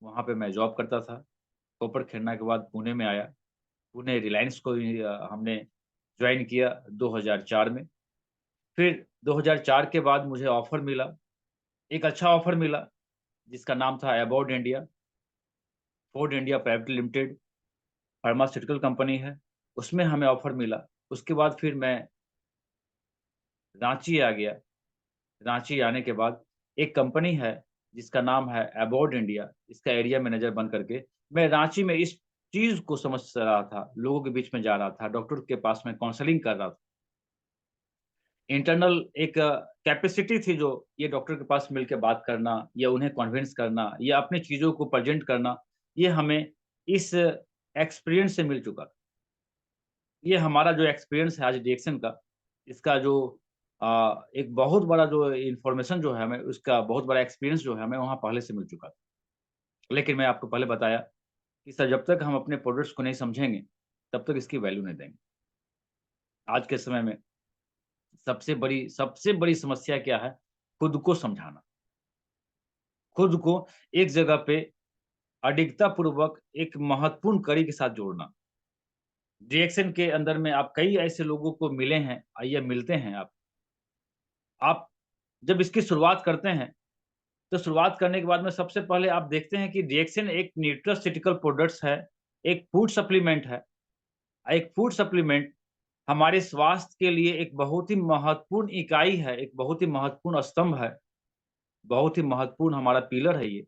वहाँ पे मैं जॉब करता था। कोपर खेरना के बाद पुणे में आया। पुणे रिलायंस को ही हमने जॉइन किया 2004 में। फिर 2004 के बाद मुझे ऑफ़र मिला, एक अच्छा ऑफ़र मिला जिसका नाम था Abbott India, Ford India private limited, pharmaceutical company है, उसमें हमें ऑफ़र मिला। उसके बाद फिर मैं रांची आ गया। रांची आने के बाद एक कंपनी है जिसका नाम है अबॉट इंडिया, इसका एरिया मैनेजर बन करके मैं रांची में इस चीज़ को समझ रहा था, लोगों के बीच में जा रहा था, डॉक्टर के पास में काउंसलिंग कर रहा था। इंटरनल एक कैपेसिटी थी जो ये डॉक्टर के पास मिल के बात करना या उन्हें कन्विंस करना या अपनी चीज़ों को प्रेज़ेंट करना, ये हमें इस एक्सपीरियंस से मिल चुका। ये हमारा जो एक्सपीरियंस है आज डिएक्शन का, इसका जो एक बहुत बड़ा जो इन्फॉर्मेशन जो है हमें उसका बहुत बड़ा एक्सपीरियंस जो है हमें वहाँ पहले से मिल चुका था। लेकिन मैं आपको पहले बताया कि सर जब तक हम अपने प्रोडक्ट्स को नहीं समझेंगे, तब तक इसकी वैल्यू नहीं देंगे। आज के समय में सबसे बड़ी समस्या क्या है? खुद को समझाना। खुद को एक जगह पे अडिगतापूर्वक एक महत्वपूर्ण कड़ी के साथ जोड़ना। रिएक्शन के अंदर में आप कई ऐसे लोगों को मिले हैं या मिलते हैं आप। आप जब इसकी शुरुआत करते हैं, तो शुरुआत करने के बाद में सबसे पहले आप देखते हैं कि रिएक्शन एक न्यूट्रास्यूटिकल प्रोडक्ट्स है, एक फूड सप्लीमेंट है। एक फूड सप्लीमेंट हमारे स्वास्थ्य के लिए एक बहुत ही महत्वपूर्ण इकाई है, एक बहुत ही महत्वपूर्ण स्तंभ है, बहुत ही महत्वपूर्ण हमारा पिलर है ये।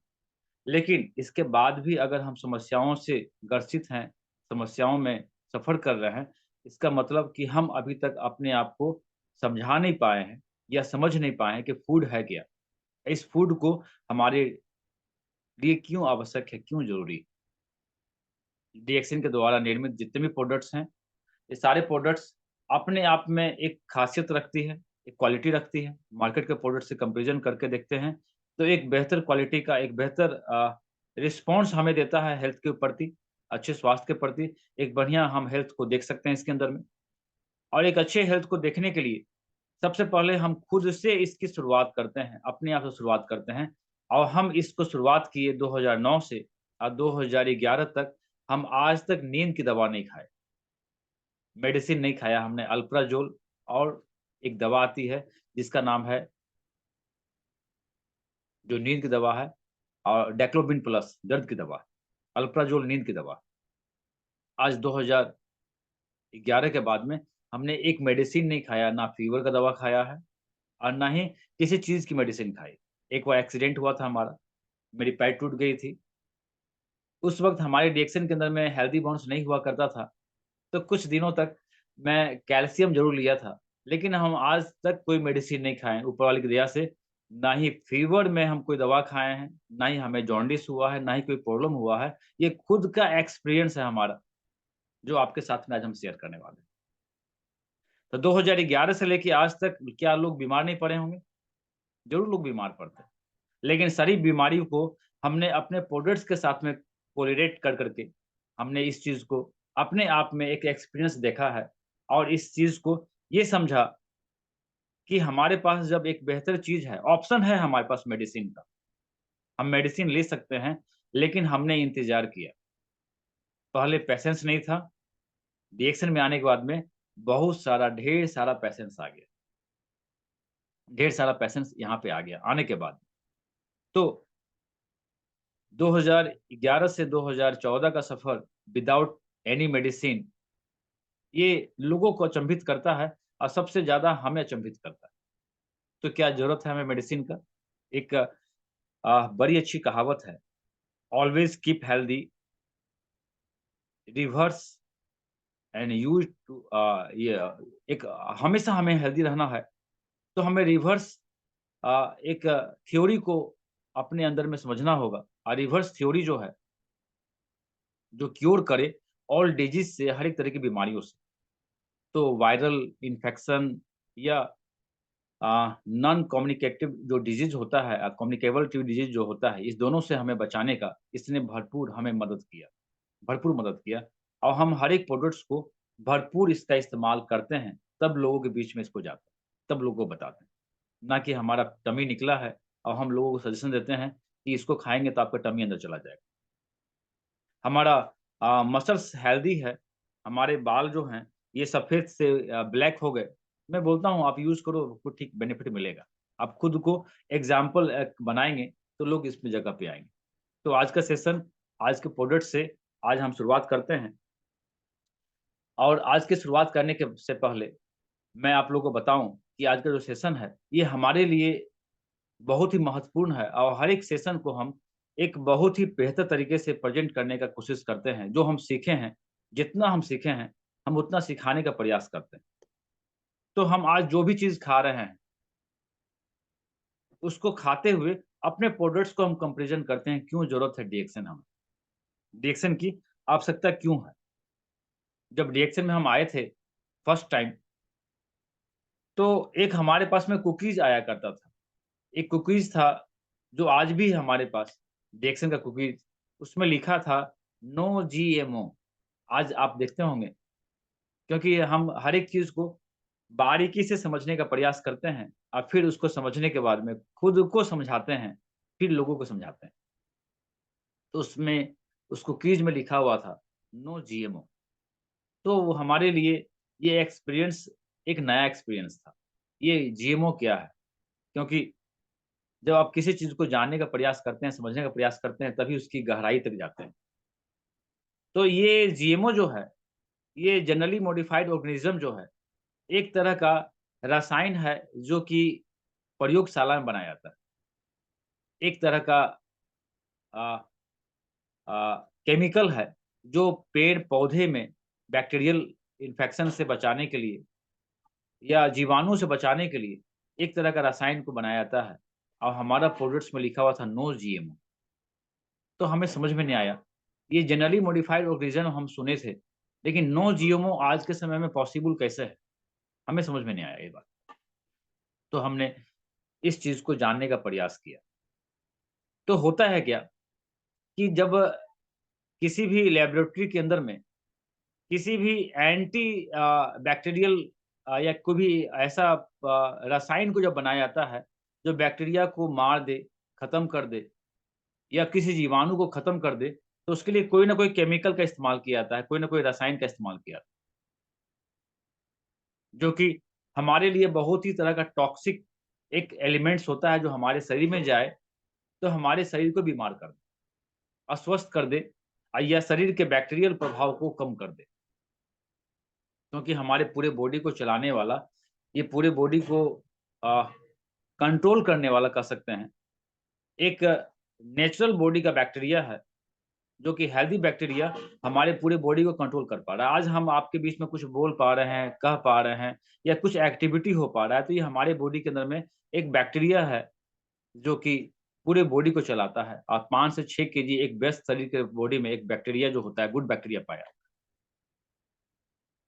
लेकिन इसके बाद भी अगर हम समस्याओं से ग्रसित हैं, समस्याओं में सफ़र कर रहे हैं, इसका मतलब कि हम अभी तक अपने आप को समझा नहीं पाए हैं या समझ नहीं पाए हैं कि फूड है क्या? इस फूड को हमारे लिए क्यों आवश्यक है, क्यों ज़रूरी है? डीएक्सिन के द्वारा निर्मित जितने भी प्रोडक्ट्स हैं, ये सारे प्रोडक्ट्स अपने आप में एक ख़ासियत रखती है, एक क्वालिटी रखती है। मार्केट के प्रोडक्ट से कंपैरिज़न करके देखते हैं, तो एक बेहतर क्वालिटी का एक बेहतर रिस्पॉन्स हमें देता है हेल्थ के प्रति, अच्छे स्वास्थ्य के प्रति। एक बढ़िया हम हेल्थ को देख सकते हैं इसके अंदर में और एक अच्छे हेल्थ को देखने के लिए सबसे पहले हम खुद से इसकी शुरुआत करते हैं, अपने आप से शुरुआत करते हैं और हम इसको शुरुआत किए 2009 से और 2011 तक हम आज तक नींद की दवा नहीं खाए। मेडिसिन नहीं खाया हमने अल्प्राज़ोल और एक दवा आती है जिसका नाम है जो नींद की दवा है और डेक्लोबिन प्लस दर्द की दवा, अल्प्राज़ोल नींद की दवा। आज 2011 के बाद में हमने एक मेडिसिन नहीं खाया, ना फ़ीवर का दवा खाया है और ना ही किसी चीज़ की मेडिसिन खाई। एक बार एक्सीडेंट हुआ था हमारा, मेरी पैर टूट गई थी। उस वक़्त हमारे रिएक्शन के अंदर में हेल्दी बाउंस नहीं हुआ करता था, तो कुछ दिनों तक मैं कैल्शियम ज़रूर लिया था, लेकिन हम आज तक कोई मेडिसिन नहीं खाए हैं ऊपर वाले की दया से। ना ही फ़ीवर में हम कोई दवा खाए हैं, ना ही हमें जॉन्डिस हुआ है, ना ही कोई प्रॉब्लम हुआ है। ये खुद का एक्सपीरियंस है हमारा, जो आपके साथ में आज हम शेयर करने वाले हैं। तो 2011 से लेके आज तक क्या लोग बीमार नहीं पड़े होंगे? ज़रूर लोग बीमार पड़ते हैं। लेकिन सारी बीमारियों को हमने अपने प्रोडक्ट्स के साथ में कोरिलेट कर के हमने इस चीज़ को अपने आप में एक एक्सपीरियंस देखा है और इस चीज़ को ये समझा कि हमारे पास जब एक बेहतर चीज़ है, ऑप्शन है हमारे पास मेडिसिन का। हम मेडिसिन ले सकते हैं, लेकिन हमने इंतज़ार किया। पहले पेशेंस नहीं था, रिएक्शन में आने के बाद में बहुत सारा ढेर सारा पेशेंस आ गया। ढेर सारा पेशेंस यहाँ पे आ गया आने के बाद। तो 2011 से 2014 का सफ़र विदाउट एनी मेडिसिन ये लोगों को अचंभित करता है और सबसे ज़्यादा हमें अचंभित करता है। तो क्या ज़रूरत है हमें मेडिसिन का? एक बड़ी अच्छी कहावत है, always keep healthy, reverse and use to ये एक हमेशा हमें हेल्दी रहना है, तो हमें रिवर्स एक थ्योरी को अपने अंदर में समझना होगा और रिवर्स थ्योरी जो है, जो क्यूर करे ऑल डिजीज़ से, हर एक तरह की बीमारियों से। तो वायरल इन्फेक्शन या नॉन कम्युनिकेटिव जो डिजीज़ होता है कम्युनिकेबल डिजीज़ जो होता है, इस दोनों से हमें बचाने का इसने भरपूर हमें मदद किया, भरपूर मदद किया और हम हर एक प्रोडक्ट्स को भरपूर इसका इस्तेमाल करते हैं, तब लोगों के बीच में इसको जाता है। तब लोगों को बताते हैं, ना कि हमारा टमी निकला है और हम लोगों को सजेशन देते हैं कि इसको खाएँगे तो आपका टमी अंदर चला जाएगा। हमारा मसल्स हेल्दी है, हमारे बाल जो हैं ये सफ़ेद से ब्लैक हो गए। मैं बोलता हूँ आप यूज़ करो, आपको ठीक बेनिफिट मिलेगा। आप खुद को एग्ज़ाम्पल बनाएँगे तो लोग इस पे जगह पे आएँगे। तो आज का सेशन, आज के प्रोडक्ट से आज हम शुरुआत करते हैं और आज की शुरुआत करने के से पहले मैं आप लोगों को बताऊँ कि आज का जो सेशन है, ये हमारे लिए बहुत ही महत्वपूर्ण है और हर एक सेशन को हम एक बहुत ही बेहतर तरीके से प्रेज़ेंट करने का कोशिश करते हैं। जो हम सीखे हैं, जितना हम सीखे हैं, हम उतना सिखाने का प्रयास करते हैं। तो हम आज जो भी चीज़ खा रहे हैं, उसको खाते हुए अपने प्रोडक्ट्स को हम कंपैरिज़न करते हैं, क्यों ज़रूरत है डीएक्सन हमें? डीएक्सन की आवश्यकता क्यों है? जब डीएक्सन में हम आए थे फर्स्ट टाइम, तो एक हमारे पास में कुकीज़ आया करता था। एक कुकीज़ था, जो आज भी है हमारे पास, डीएक्सन का कुकीज़, उसमें लिखा था नो जीएमओ। आज आप देखते होंगे, क्योंकि हम हर एक चीज़ को बारीकी से समझने का प्रयास करते हैं और फिर उसको समझने के बाद में खुद को समझाते हैं, फिर लोगों को समझाते हैं। तो उसमें उस कुकीज़ में लिखा हुआ था नो जीएमओ। तो वो हमारे लिए ये एक्सपीरियंस एक नया एक्सपीरियंस था। ये जीएमओ क्या है? क्योंकि जब आप किसी चीज़ को जानने का प्रयास करते हैं, समझने का प्रयास करते हैं, तभी उसकी गहराई तक जाते हैं। तो ये जीएमओ जो है, ये जनरली मॉडिफाइड ऑर्गेनिज़्म जो है, एक तरह का रसायन है जो कि प्रयोगशाला में बनाया जाता है। एक तरह का अ केमिकल है जो पेड़-पौधे में बैक्टीरियल इन्फेक्शन से बचाने के लिए या जीवाणु से बचाने के लिए एक तरह का रसायन को बनाया जाता है और हमारा प्रोडक्ट्स में लिखा हुआ था नो जीएमओ। तो हमें समझ में नहीं आया। ये जनरली मॉडिफाइड ऑर्गेनिज़्म हम सुने थे, लेकिन नो जीएमओ आज के समय में पॉसिबल कैसे है? हमें समझ में नहीं आया ये बात। तो हमने इस चीज़ को जानने का प्रयास किया। तो होता है क्या कि जब किसी भी लैबोरेटरी के अंदर में किसी भी एंटी बैक्टीरियल या कोई भी ऐसा रसायन को जब बनाया जाता है, जो बैक्टीरिया को मार दे, खत्म कर दे या किसी जीवाणु को खत्म कर दे, तो उसके लिए कोई ना कोई केमिकल का इस्तेमाल किया जाता है, कोई ना कोई रसायन का इस्तेमाल किया जाता है, जो कि हमारे लिए बहुत ही तरह का टॉक्सिक एक एलिमेंट्स होता है, जो हमारे शरीर में जाए, तो हमारे शरीर को बीमार कर दे, अस्वस्थ कर दे या शरीर के बैक्टीरियल प्रभाव को कम कर दे। क्योंकि हमारे पूरे बॉडी को चलाने वाला, ये पूरे बॉडी को अ, कंट्रोल करने वाला कह सकते हैं, एक नेचुरल बॉडी का बैक्टीरिया है, जो कि हेल्दी बैक्टीरिया हमारे पूरे बॉडी को कंट्रोल कर पा रहा है। आज हम आपके बीच में कुछ बोल पा रहे हैं, कह पा रहे हैं या कुछ एक्टिविटी हो पा रहा है, तो ये हमारे बॉडी के अंदर में एक बैक्टीरिया है, जो कि पूरे बॉडी को चलाता है और 5 से 6 केजी एक व्यस्त शरीर के बॉडी में एक बैक्टीरिया जो होता है, गुड बैक्टीरिया पाया।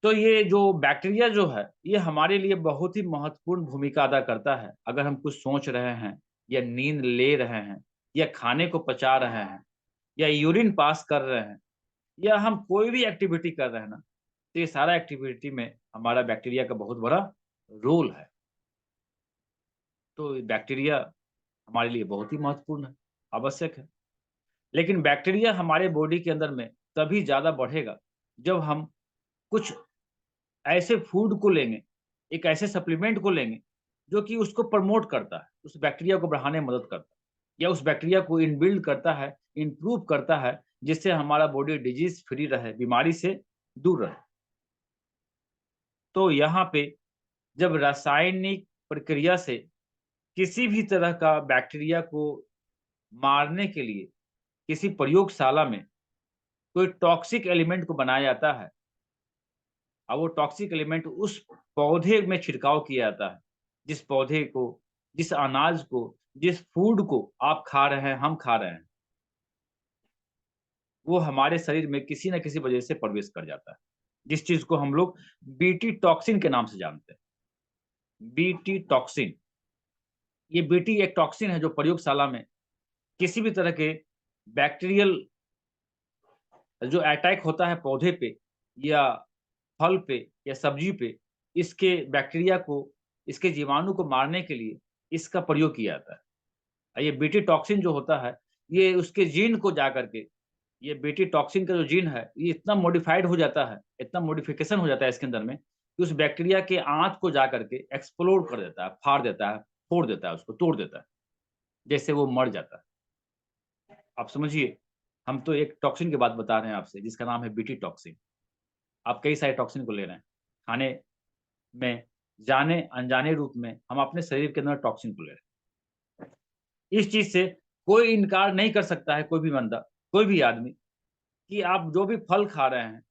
तो ये जो बैक्टीरिया जो है, ये हमारे लिए बहुत ही महत्वपूर्ण भूमिका अदा करता है। अगर हम कुछ सोच रहे हैं या नींद ले रहे हैं या खाने को पचा रहे हैं या यूरिन पास कर रहे हैं या हम कोई भी एक्टिविटी कर रहे हैं ना, तो ये सारा एक्टिविटी में हमारा बैक्टीरिया का बहुत बड़ा रोल है। तो ये बैक्टीरिया हमारे लिए बहुत ही महत्वपूर्ण है, आवश्यक है। लेकिन बैक्टीरिया हमारे बॉडी के अंदर में तभी ज़्यादा बढ़ेगा, जब हम कुछ ऐसे फूड को लेंगे, एक ऐसे सप्लीमेंट को लेंगे, जो कि उसको प्रमोट करता है, उस बैक्टीरिया को बढ़ाने में मदद करता है या उस बैक्टीरिया को इनबिल्ड करता है, इम्प्रूव करता है, जिससे हमारा बॉडी डिजीज़ फ्री रहे, बीमारी से दूर रहे। तो यहाँ पे जब रासायनिक प्रक्रिया से किसी भी तरह का बैक्टीरिया को मारने के लिए किसी प्रयोगशाला में कोई टॉक्सिक एलिमेंट को बनाया जाता है और वो टॉक्सिक एलिमेंट उस पौधे में छिड़काव किया जाता है, जिस पौधे को, जिस अनाज को, जिस फूड को आप खा रहे हैं, हम खा रहे हैं, वो हमारे शरीर में किसी न किसी वजह से प्रवेश कर जाता है। जिस चीज़ को हम लोग बीटी टॉक्सिन के नाम से जानते हैं। बीटी टॉक्सिन, ये बीटी एक टॉक्सिन है जो प्रयोगशाला में किसी भी तरह के बैक्टीरियल जो अटैक होता है पौधे पे या फल पे या सब्जी पे, इसके बैक्टीरिया को, इसके जीवाणु को मारने के लिए इसका प्रयोग किया जाता है। ये बीटी टॉक्सिन जो होता है, ये उसके जीन को जा करके, ये बीटी टॉक्सिन का जो जीन है, ये इतना मॉडिफाइड हो जाता है, इतना मॉडिफिकेशन हो जाता है इसके अंदर में, कि उस बैक्टीरिया के आँत को जा करके एक्सप्लोड कर देता है, फाड़ देता है, फोड़ देता है, उसको तोड़ देता है, जैसे वो मर जाता है। आप समझिए, हम तो एक टॉक्सिन की बात बता रहे हैं आपसे, जिसका नाम है बीटी टॉक्सिन। आप कई सारे टॉक्सिन को ले रहे हैं। खाने में जाने-अनजाने रूप में हम अपने शरीर के अंदर टॉक्सिन को ले रहे हैं। इस चीज़ से कोई इनकार नहीं कर सकता है, कोई भी बंदा, कोई भी आदमी, कि आप जो भी फल खा रहे हैं,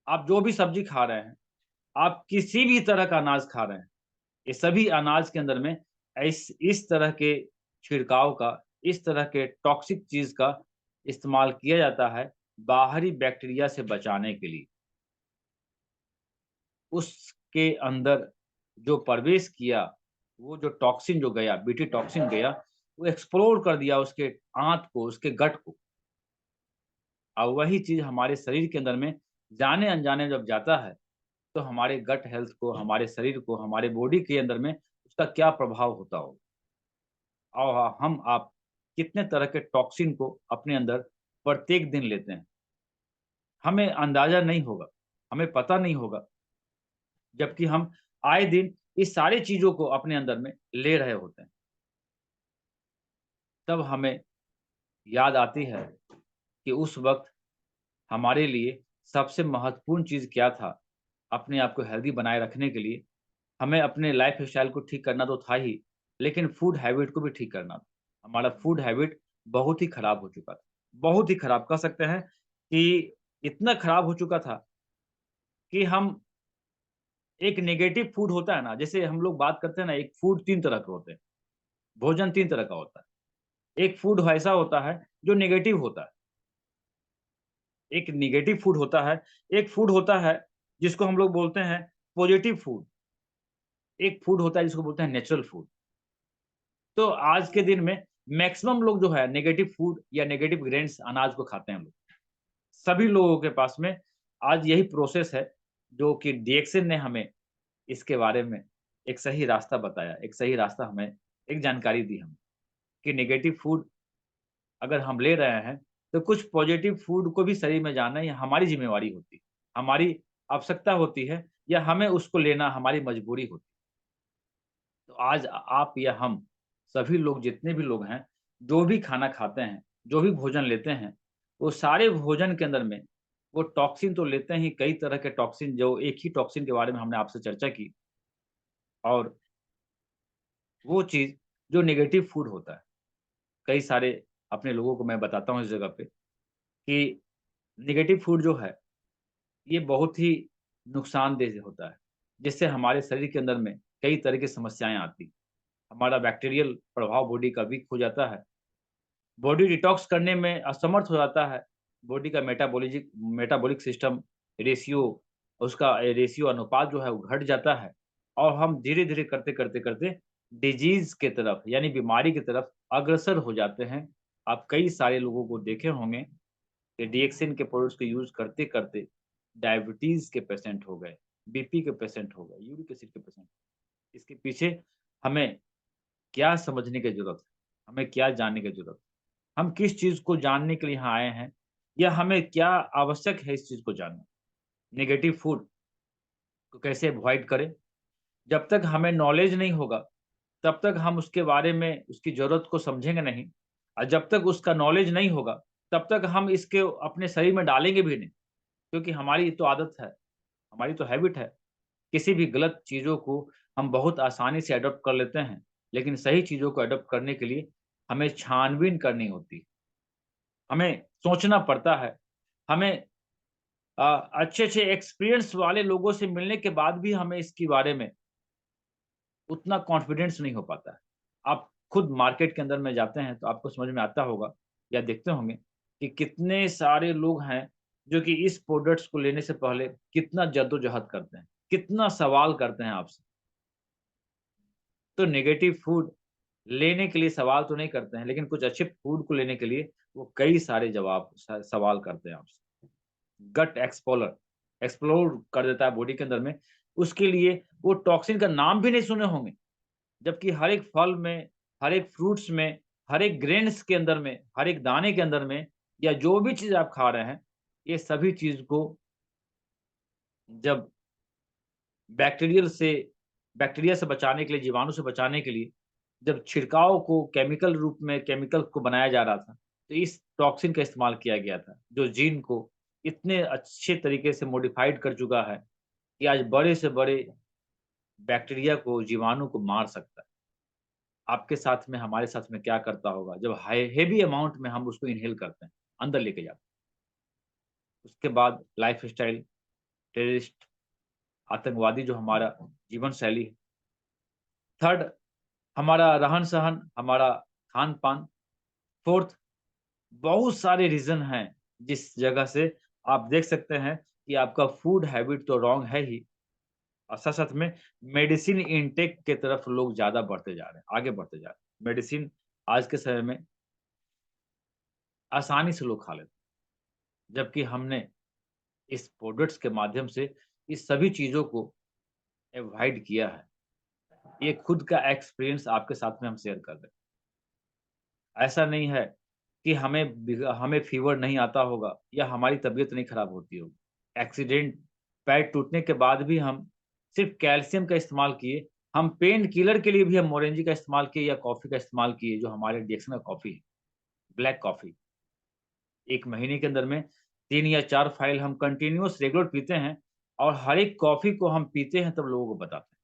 आप जो भी सब्ज़ी खा रहे हैं, आप किसी भी तरह का अनाज खा रहे हैं, ये सभी अनाज के अंदर में इस तरह के छिड़काव का, इस तरह के टॉक्सिक चीज़ का इस्तेमाल किया जाता है, बाहरी बैक्टीरिया से बचाने के लिए। उसके अंदर जो प्रवेश किया, वो जो टॉक्सिन जो गया, बीटी टॉक्सिन गया, वो एक्सप्लोर कर दिया उसके आँत को, उसके गट को। और वही चीज़ हमारे शरीर के अंदर में जाने-अनजाने जब जाता है, तो हमारे गट हेल्थ को, हमारे शरीर को, हमारे बॉडी के अंदर में उसका क्या प्रभाव होता होगा। और हम आप कितने तरह के टॉक्सिन को अपने अंदर प्रत्येक दिन लेते हैं। हमें अंदाज़ा नहीं होगा, हमें पता नहीं होगा, जबकि हम आए दिन इस सारी चीज़ों को अपने अंदर में ले रहे होते हैं। तब हमें याद आती है कि उस वक़्त हमारे लिए सबसे महत्वपूर्ण चीज़ क्या था, अपने आप को हेल्दी बनाए रखने के लिए। हमें अपने लाइफ़स्टाइल को ठीक करना तो था ही, लेकिन फूड हैबिट को भी ठीक करना था। हमारा फूड हैबिट बहुत ही खराब हो चुका था। बहुत ही खराब कह सकते हैं कि इतना खराब हो चुका था कि हम एक नेगेटिव फूड होता है ना, जैसे हम लोग बात करते हैं ना, एक फूड 3 तरह के होते हैं, भोजन 3 तरह का होता है। एक फूड ऐसा होता है जो नेगेटिव होता है, एक नेगेटिव फूड होता है, एक फूड होता है जिसको हम लोग बोलते हैं पॉजिटिव फूड, एक फूड होता है जिसको बोलते हैं नेचुरल फूड। तो आज के दिन में मैक्सिमम लोग जो है नेगेटिव फूड या नेगेटिव ग्रेन्स अनाज को खाते हैं लोग। सभी लोगों के पास में आज यही प्रोसेस है, जो कि डीएक्सन ने हमें इसके बारे में एक सही रास्ता बताया, एक सही रास्ता हमें एक जानकारी दी हमें, कि नेगेटिव फूड अगर हम ले रहे हैं, तो कुछ पॉजिटिव फूड को भी शरीर में जाना ये हमारी ज़िम्मेवारी होती है, हमारी आवश्यकता होती है, या हमें उसको लेना हमारी मजबूरी होती है। तो आज आप या हम, सभी लोग जितने भी लोग हैं, जो भी खाना खाते हैं, जो भी भोजन लेते हैं, वो सारे भोजन के अंदर में वो टॉक्सिन तो लेते हैं ही, कई तरह के टॉक्सिन, जो एक ही टॉक्सिन के बारे में हमने आपसे चर्चा की, और वो चीज़ जो नेगेटिव फूड होता है। कई सारे अपने लोगों को मैं बताता हूँ इस जगह पे, कि नेगेटिव फूड जो है, ये बहुत ही नुकसानदेह होता है, जिससे हमारे शरीर के अंदर में कई तरह की समस्याएँ आती हैं। हमारा बैक्टीरियल प्रभाव बॉडी का वीक हो जाता है, बॉडी डिटॉक्स करने में असमर्थ हो जाता है, बॉडी का मेटाबॉलिक सिस्टम रेशियो, उसका रेशियो अनुपात जो है वो घट जाता है, और हम धीरे-धीरे करते-करते डिजीज़ के तरफ, यानी बीमारी की तरफ अग्रसर हो जाते हैं। आप कई सारे लोगों को देखे होंगे कि डीएक्सिन के प्रोडक्ट्स को यूज़ करते-करते डायबिटीज़ के पेशेंट हो गए, बीपी के पेशेंट हो गए, यूरिक एसिड के पेशेंट। इसके पीछे हमें क्या समझने की ज़रूरत है? हमें क्या जानने की ज़रूरत है? हम किस चीज़ को जानने के लिए यहाँ आए हैं, या हमें क्या आवश्यक है इस चीज़ को जानना? नेगेटिव फूड को कैसे अवॉइड करें? जब तक हमें नॉलेज नहीं होगा, तब तक हम उसके बारे में उसकी ज़रूरत को समझेंगे नहीं, और जब तक उसका नॉलेज नहीं होगा, तब तक हम इसके अपने शरीर में डालेंगे भी नहीं, क्योंकि हमारी तो आदत है, हमारी तो हैबिट है। किसी भी गलत चीज़ों को हम बहुत आसानी से अडॉप्ट कर लेते हैं, लेकिन सही चीज़ों को अडॉप्ट करने के लिए हमें छानबीन करनी होती है, हमें सोचना पड़ता है, हमें अ, अच्छे-अच्छे एक्सपीरियंस वाले लोगों से मिलने के बाद भी हमें इसके बारे में उतना कॉन्फिडेंस नहीं हो पाता है। आप खुद मार्केट के अंदर में जाते हैं तो आपको समझ में आता होगा, या देखते होंगे कि कितने सारे लोग हैं जो कि इस प्रोडक्ट्स को लेने से पहले कितना जद्दोजहद करते हैं, कितना सवाल करते हैं आपसे। तो नेगेटिव फूड लेने के लिए सवाल तो नहीं करते हैं, लेकिन कुछ अच्छे फूड को लेने के लिए वो कई सारे जवाब स सवाल करते हैं आपसे। गट एक्सप्लोर कर देता है बॉडी के अंदर में, उसके लिए वो टॉक्सिन का नाम भी नहीं सुने होंगे। जबकि हर एक फल में, हर एक फ्रूट्स में, हर एक ग्रेन्स के अंदर में, हर एक दाने के अंदर में या जो भी चीज़ आप खा रहे हैं, ये सभी चीज़ को जब बैक्टीरिया से बचाने के लिए, जीवाणु से बचाने के लिए जब छिड़काव को केमिकल रूप में केमिकल को बनाया जा रहा था, तो इस टॉक्सिन का इस्तेमाल किया गया था, जो जीन को इतने अच्छे तरीके से मॉडिफाइड कर चुका है कि आज बड़े से बड़े बैक्टीरिया को, जीवाणु को मार सकता है। आपके साथ में, हमारे साथ में क्या करता होगा जब हाई हेवी अमाउंट में हम उसको इन्हेल करते हैं, अंदर लेके जाते हैं। उसके बाद लाइफ़स्टाइल, टेररिस्ट, आतंकवादी जो हमारा जीवन शैली है। थर्ड हमारा रहन-सहन, हमारा खान-पान। फोर्थ बहुत सारे रीज़न हैं, जिस जगह से आप देख सकते हैं कि आपका फूड हैबिट तो रॉन्ग है ही और साथ-साथ में मेडिसिन इनटेक के तरफ लोग ज़्यादा बढ़ते जा रहे हैं, आगे बढ़ते जा रहे हैं। मेडिसिन आज के समय में आसानी से लोग खा लेते हैं, जबकि हमने इस प्रोडक्ट्स के माध्यम से इस सभी चीज़ों को अवॉइड किया है। ये खुद का एक्सपीरियंस आपके साथ में हम शेयर कर रहे हैं। ऐसा नहीं है कि हमें फ़ीवर नहीं आता होगा या हमारी तबीयत नहीं खराब होती होगी। एक्सीडेंट, पैर टूटने के बाद भी हम सिर्फ़ कैल्शियम का इस्तेमाल किए, हम पेन किलर के लिए भी हम मोरेंजी का इस्तेमाल किए या कॉफ़ी का इस्तेमाल किए, जो हमारे डिएक्सन का कॉफ़ी है, ब्लैक कॉफ़ी। 1 महीने के अंदर में 3 या 4 फाइल हम कंटीन्यूअस रेगुलर पीते हैं और हर एक कॉफ़ी को हम पीते हैं तब लोगों को बताते हैं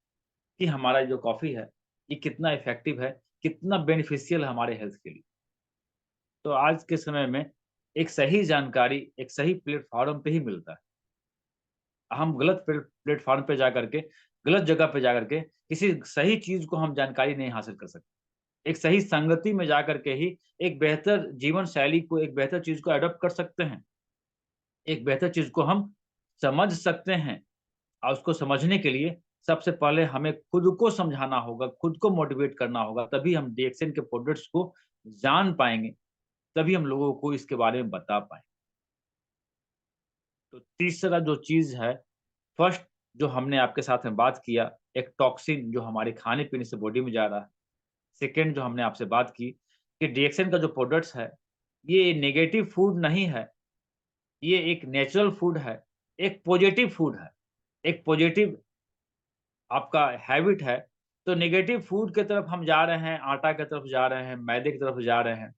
कि हमारा जो कॉफ़ी है, ये कितना इफ़ेक्टिव है, कितना बेनिफिशियल है हमारे हेल्थ के लिए। तो आज के समय में एक सही जानकारी एक सही प्लेटफ़ॉर्म पे ही मिलता है। हम गलत प्लेटफ़ॉर्म पे जा करके, गलत जगह पे जा करके किसी सही चीज़ को हम जानकारी नहीं हासिल कर सकते। एक सही संगति में जा कर के ही एक बेहतर जीवन शैली को, एक बेहतर चीज़ को एडॉप्ट कर सकते हैं। एक बेहतर चीज़ को हम समझ सकते हैं और उसको समझने के लिए सबसे पहले हमें खुद को समझाना होगा, खुद को मोटिवेट करना होगा, तभी हम डीएक्सन के प्रोडक्ट्स को जान पाएँगे, तभी हम लोगों को इसके बारे में बता पाएँ। तो तीसरा जो चीज़ है, फर्स्ट जो हमने आपके साथ में बात किया, एक टॉक्सिन जो हमारे खाने-पीने से बॉडी में जा रहा है। सेकंड जो हमने आपसे बात की कि डीएक्सन का जो प्रोडक्ट्स है, ये नेगेटिव फूड नहीं है, ये एक नेचुरल फूड है, एक पॉजिटिव फूड है, एक पॉजिटिव आपका हैबिट है, तो नेगेटिव फूड की तरफ हम जा रहे हैं, आटा की तरफ जा रहे हैं, मैदे की तरफ जा रहे हैं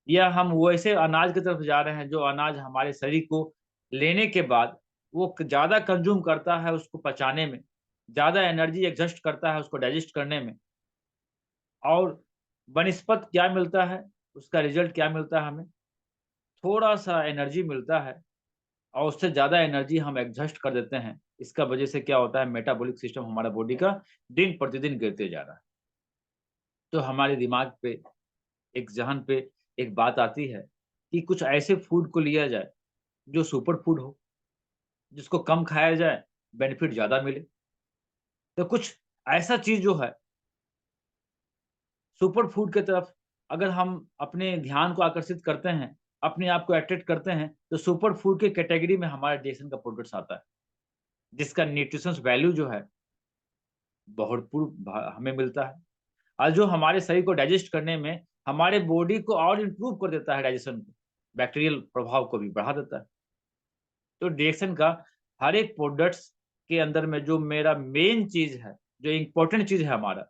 या हम वैसे अनाज की तरफ जा रहे हैं, जो अनाज हमारे शरीर को लेने के बाद वो क ज़्यादा कंज़्यूम करता है उसको पचाने में, ज़्यादा एनर्जी एग्ज़ॉस्ट करता है उसको डाइजेस्ट करने में और बनिस्पत क्या मिलता है, उसका रिज़ल्ट क्या मिलता है हमें? थोड़ा-सा एनर्जी मिलता है और उससे ज़्यादा एनर्जी हम एग्ज़ॉस्ट कर देते हैं। इसका वजह से क्या होता है मेटाबॉलिक सिस्टम हमारा बॉडी का दिन-प्रतिदिन गिरते जा रहा है। तो हमारे दिमाग पे, एक ज़हन पे एक बात आती है कि कुछ ऐसे फूड को लिया जाए, जो सुपर फूड हो, जिसको कम खाया जाए, बेनिफिट ज़्यादा मिले। तो कुछ ऐसा चीज़ जो है, सुपर फूड की तरफ अगर हम अपने ध्यान को आकर्षित करते हैं, अपने आप को अट्रैक्ट करते हैं, तो सुपर फूड की कैटेगरी में हमारा डिएक्सन का प्रोडक्ट्स आता है, जिसका न्यूट्रिशंस वैल्यू जो है, भरपूर हमें मिलता है और जो हमारे शरीर को डाइजेस्ट करने में, हमारे बॉडी को और इम्प्रूव कर देता है डाइजेशन को, बैक्टीरियल प्रभाव को भी बढ़ा देता है। तो डिएक्सन का हर एक प्रोडक्ट्स के अंदर में जो मेरा मेन चीज़ है, जो इम्पोर्टेंट चीज़ है हमारा,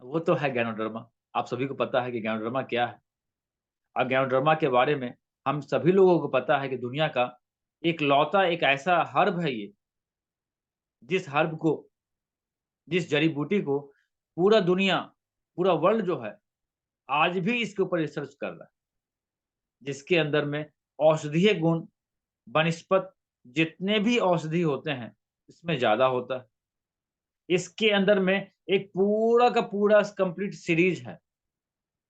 वो तो है गैनोडर्मा। आप सभी को पता है कि गैनोडर्मा क्या है? और गैनोडर्मा के बारे में हम सभी लोगों को पता है कि दुनिया का इकलौता एक ऐसा हर्ब है ये, जिस हर्ब को, जिस जड़ी-बूटी को पूरा दुनिया, पूरा वर्ल्ड जो है, आज भी इसके ऊपर रिसर्च कर रहा है। जिसके अंदर में औषधीय गुण वनस्पत जितने भी औषधि होते हैं, इसमें ज़्यादा होता है। इसके अंदर में एक पूरा का पूरा कंप्लीट सीरीज़ है।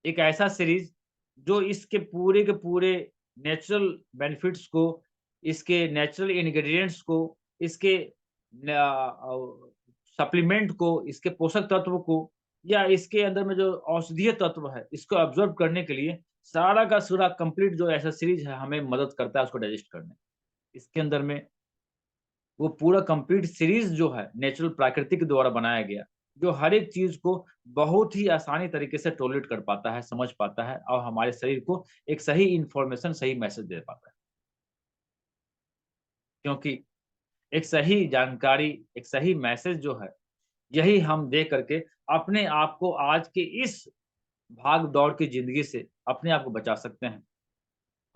एक ऐसा सीरीज़ जो इसके पूरे के पूरे नेचुरल बेनिफिट्स को, इसके नेचुरल इंग्रीडिएंट्स को, इसके सप्लीमेंट को, इसके पोषक तत्व को या इसके अंदर में जो औषधीय तत्व है, इसको अब्ज़ॉर्ब करने के लिए सारा का सारा कंप्लीट जो ऐसा सीरीज़ है, हमें मदद करता है उसको डाइजेस्ट करने में। इसके अंदर में वो पूरा कंप्लीट सीरीज़ जो है नेचुरल प्राकृतिक द्वारा बनाया गया, जो हर एक चीज़ को बहुत ही आसानी तरीके से टॉलरेट कर पाता है, समझ पाता है और हमारे शरीर को एक सही इन्फॉर्मेशन, सही मैसेज दे पाता है। क्योंकि एक सही जानकारी, एक सही मैसेज जो है, यही हम दे करके अपने आप को आज के इस भाग-दौड़ की ज़िंदगी से अपने आप को बचा सकते हैं।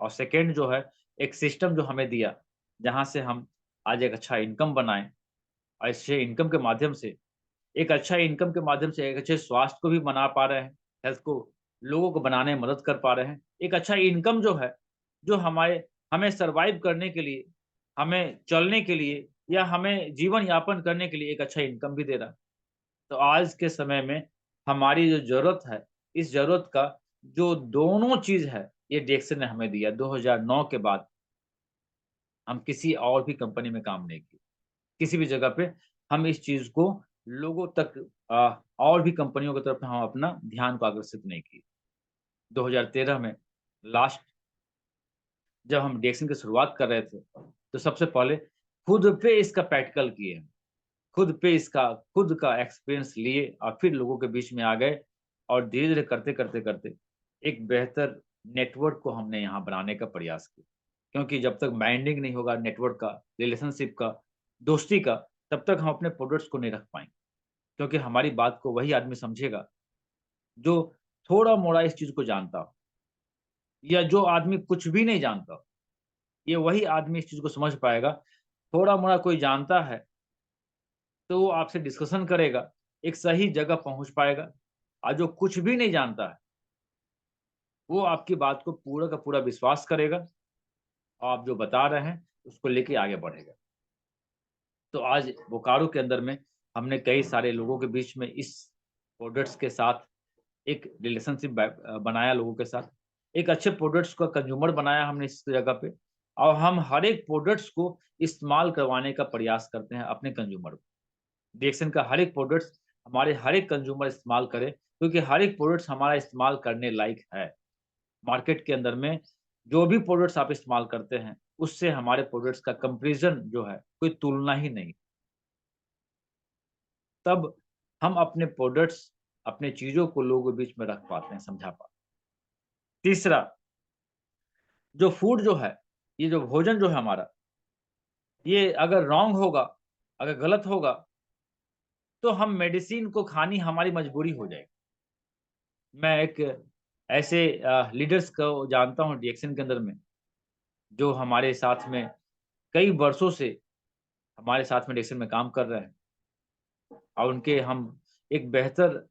और सेकंड जो है, एक सिस्टम जो हमें दिया, जहाँ से हम आज एक अच्छा इनकम बनाएँ और इससे इनकम के माध्यम से एक अच्छा इनकम के माध्यम से एक अच्छे स्वास्थ्य को भी बना पा रहे हैं, हेल्थ को लोगों को बनाने में मदद कर पा रहे हैं। एक अच्छा इनकम जो है, जो हमें सर्वाइव करने के लिए, हमें चलने के लिए या हमें जीवन यापन करने के लिए एक अच्छा इनकम भी दे रहा है। तो आज के समय में हमारी जो ज़रूरत है, इस ज़रूरत का जो दोनों चीज़ है, ये डेक्सन ने हमें दिया। 2009 के बाद हम किसी और भी कंपनी में काम नहीं किए। किसी भी जगह पे हम इस चीज़ को लोगों तक और भी कंपनियों की तरफ हम अपना ध्यान को आकर्षित नहीं किए। 2013 में लास्ट जब हम डेक्सन की शुरुआत कर रहे थे, तो सबसे पहले खुद पे इसका प्रैक्टिकल किए। खुद पे इसका खुद का एक्सपीरियंस लिए और फिर लोगों के बीच में आ गए और धीरे-धीरे करते एक बेहतर नेटवर्क को हमने यहाँ बनाने का प्रयास किया। क्योंकि जब तक बाइंडिंग नहीं होगा नेटवर्क का, रिलेशनशिप का, दोस्ती का, तब तक हम अपने प्रोडक्ट्स को नहीं रख पाएँगे। क्योंकि हमारी बात को वही आदमी समझेगा, जो थोड़ा-मोड़ा इस चीज़ को जानता हो या जो आदमी कुछ भी नहीं जानता हो, ये वही आदमी इस चीज़ को समझ पाएगा। थोड़ा-मोड़ा कोई जानता है तो वो आपसे डिस्कशन करेगा, एक सही जगह पहुँच पाएगा और जो कुछ भी नहीं जानता है, वो आपकी बात को पूरा का पूरा विश्वास करेगा और आप जो बता रहे हैं, उसको लेके आगे बढ़ेगा। तो आज बोकारो के अंदर में हमने कई सारे लोगों के बीच में इस प्रोडक्ट्स के साथ एक रिलेशनशिप बनाया लोगों के साथ। एक अच्छे प्रोडक्ट्स का कंज्यूमर बनाया हमने इस जगह पे और हम हर एक प्रोडक्ट्स को इस्तेमाल करवाने का प्रयास करते हैं अपने कंज्यूमर को। डिएक्सन का हर एक प्रोडक्ट्स हमारे हर एक कंज्यूमर इस्तेमाल करे क्योंकि हर एक प्रोडक्ट्स हमारा इस्तेमाल करने लायक है। मार्केट के अंदर में जो भी प्रोडक्ट्स आप इस्तेमाल करते हैं, उससे हमारे प्रोडक्ट्स का कंपैरिज़न जो है, कोई तुलना ही नहीं। तब हम अपने प्रोडक्ट्स, अपनी चीज़ों को लोगों के बीच में रख पाते हैं, समझा पाते हैं। तीसरा, जो फूड जो है, ये जो भोजन जो है हमारा, ये अगर रॉन्ग होगा, अगर गलत होगा, तो हम मेडिसिन को खानी हमारी मजबूरी हो जाएगी। मैं एक ऐसे लीडर्स को जानता हूँ डीएक्सन के अंदर में, जो हमारे साथ में कई वर्षों से हमारे साथ में डीएक्सन में काम कर रहे हैं और उनके हम एक बेहतर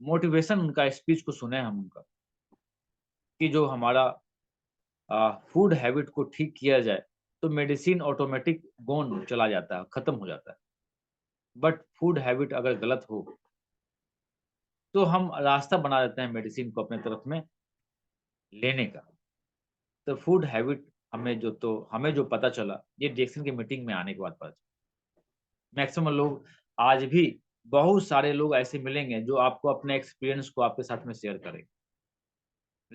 मोटिवेशन उनका स्पीच को सुने हम उनका, कि जो हमारा फूड हैबिट को ठीक किया जाए, तो मेडिसिन ऑटोमेटिक गॉन चला जाता है, खत्म हो जाता है। बट फूड हैबिट अगर गलत हो, तो हम रास्ता बना देते हैं मेडिसिन को अपने तरफ में लेने का। तो फूड हैबिट हमें जो पता चला, ये डिएक्सन की मीटिंग में आने के बाद पता चला। मैक्सिमम लोग आज भी बहुत सारे लोग ऐसे मिलेंगे जो आपको अपने एक्सपीरियंस को आपके साथ में शेयर करेंगे।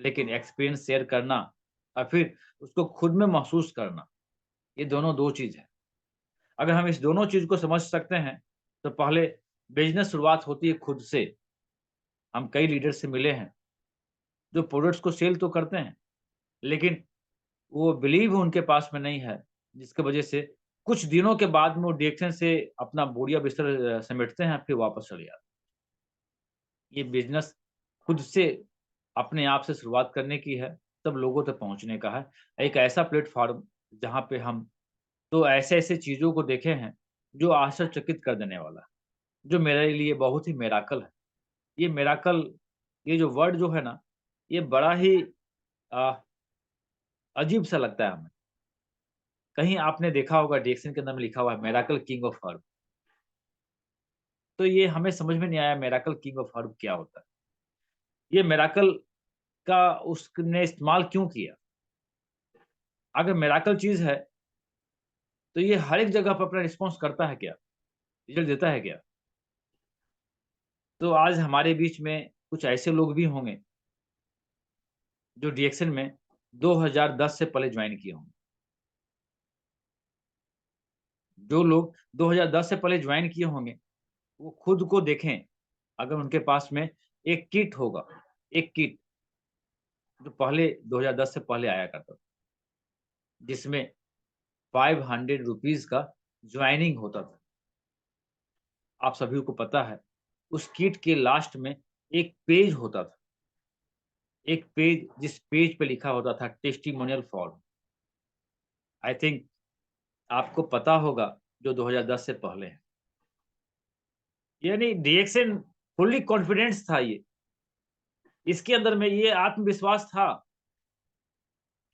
लेकिन एक्सपीरियंस शेयर करना और फिर उसको खुद में महसूस करना, ये दोनों 2 चीज़ है। अगर हम इस दोनों चीज़ को समझ सकते हैं, तो पहले बिज़नेस शुरुआत होती है खुद से। हम कई लीडर से मिले हैं, जो प्रोडक्ट्स को सेल तो करते हैं, लेकिन वो बिलीव उनके पास में नहीं है, जिसकी वजह से कुछ दिनों के बाद में वो डिएक्शन से अपना बोरिया बिस्तर समेटते हैं, फिर वापस चले जाते हैं। ये बिज़नेस खुद से अपने आप से शुरुआत करने की है, तब लोगों तक पहुँचने का है। एक ऐसा प्लेटफ़ॉर्म जहाँ पे हम तो ऐसे-ऐसे चीज़ों को देखे हैं, जो आश्चर्यचकित कर देने वाला है, जो मेरे लिए बहुत ही मिरेकल है। ये मिरेकल ये जो वर्ड जो है ना, ये बड़ा ही अ, अजीब-सा लगता है हमें। कहीं आपने देखा होगा डिक्शन के अंदर में लिखा हुआ है मिरेकल किंग ऑफ हर्ब। तो ये हमें समझ में नहीं आया मिरेकल किंग ऑफ हर्ब क्या होता है? ये मिरेकल का उसने इस्तेमाल क्यों किया? अगर मिरेकल चीज़ है, तो ये हर एक जगह पे अपना रिस्पॉन्स करता है क्या? रिज़ल्ट देता है क्या? तो आज हमारे बीच में कुछ ऐसे लोग भी होंगे, जो डीएक्सन में 2010 से पहले जॉइन किए होंगे। जो लोग 2010 से पहले जॉइन किए होंगे, वो खुद को देखें, अगर उनके पास में एक किट होगा, एक किट जो पहले 2010 से पहले आया करता था, जिसमें 500 रुपीज़ का जॉइनिंग होता था। आप सभी को पता है, उस किट के लास्ट में एक पेज होता था। एक पेज, जिस पेज पे लिखा होता था टेस्टिमोनियल फॉर्म। आई थिंक आपको पता होगा, जो 2010 से पहले है। यानी डीएक्सएन फुल्ली कॉन्फिडेंस था ये। इसके अंदर में ये आत्मविश्वास था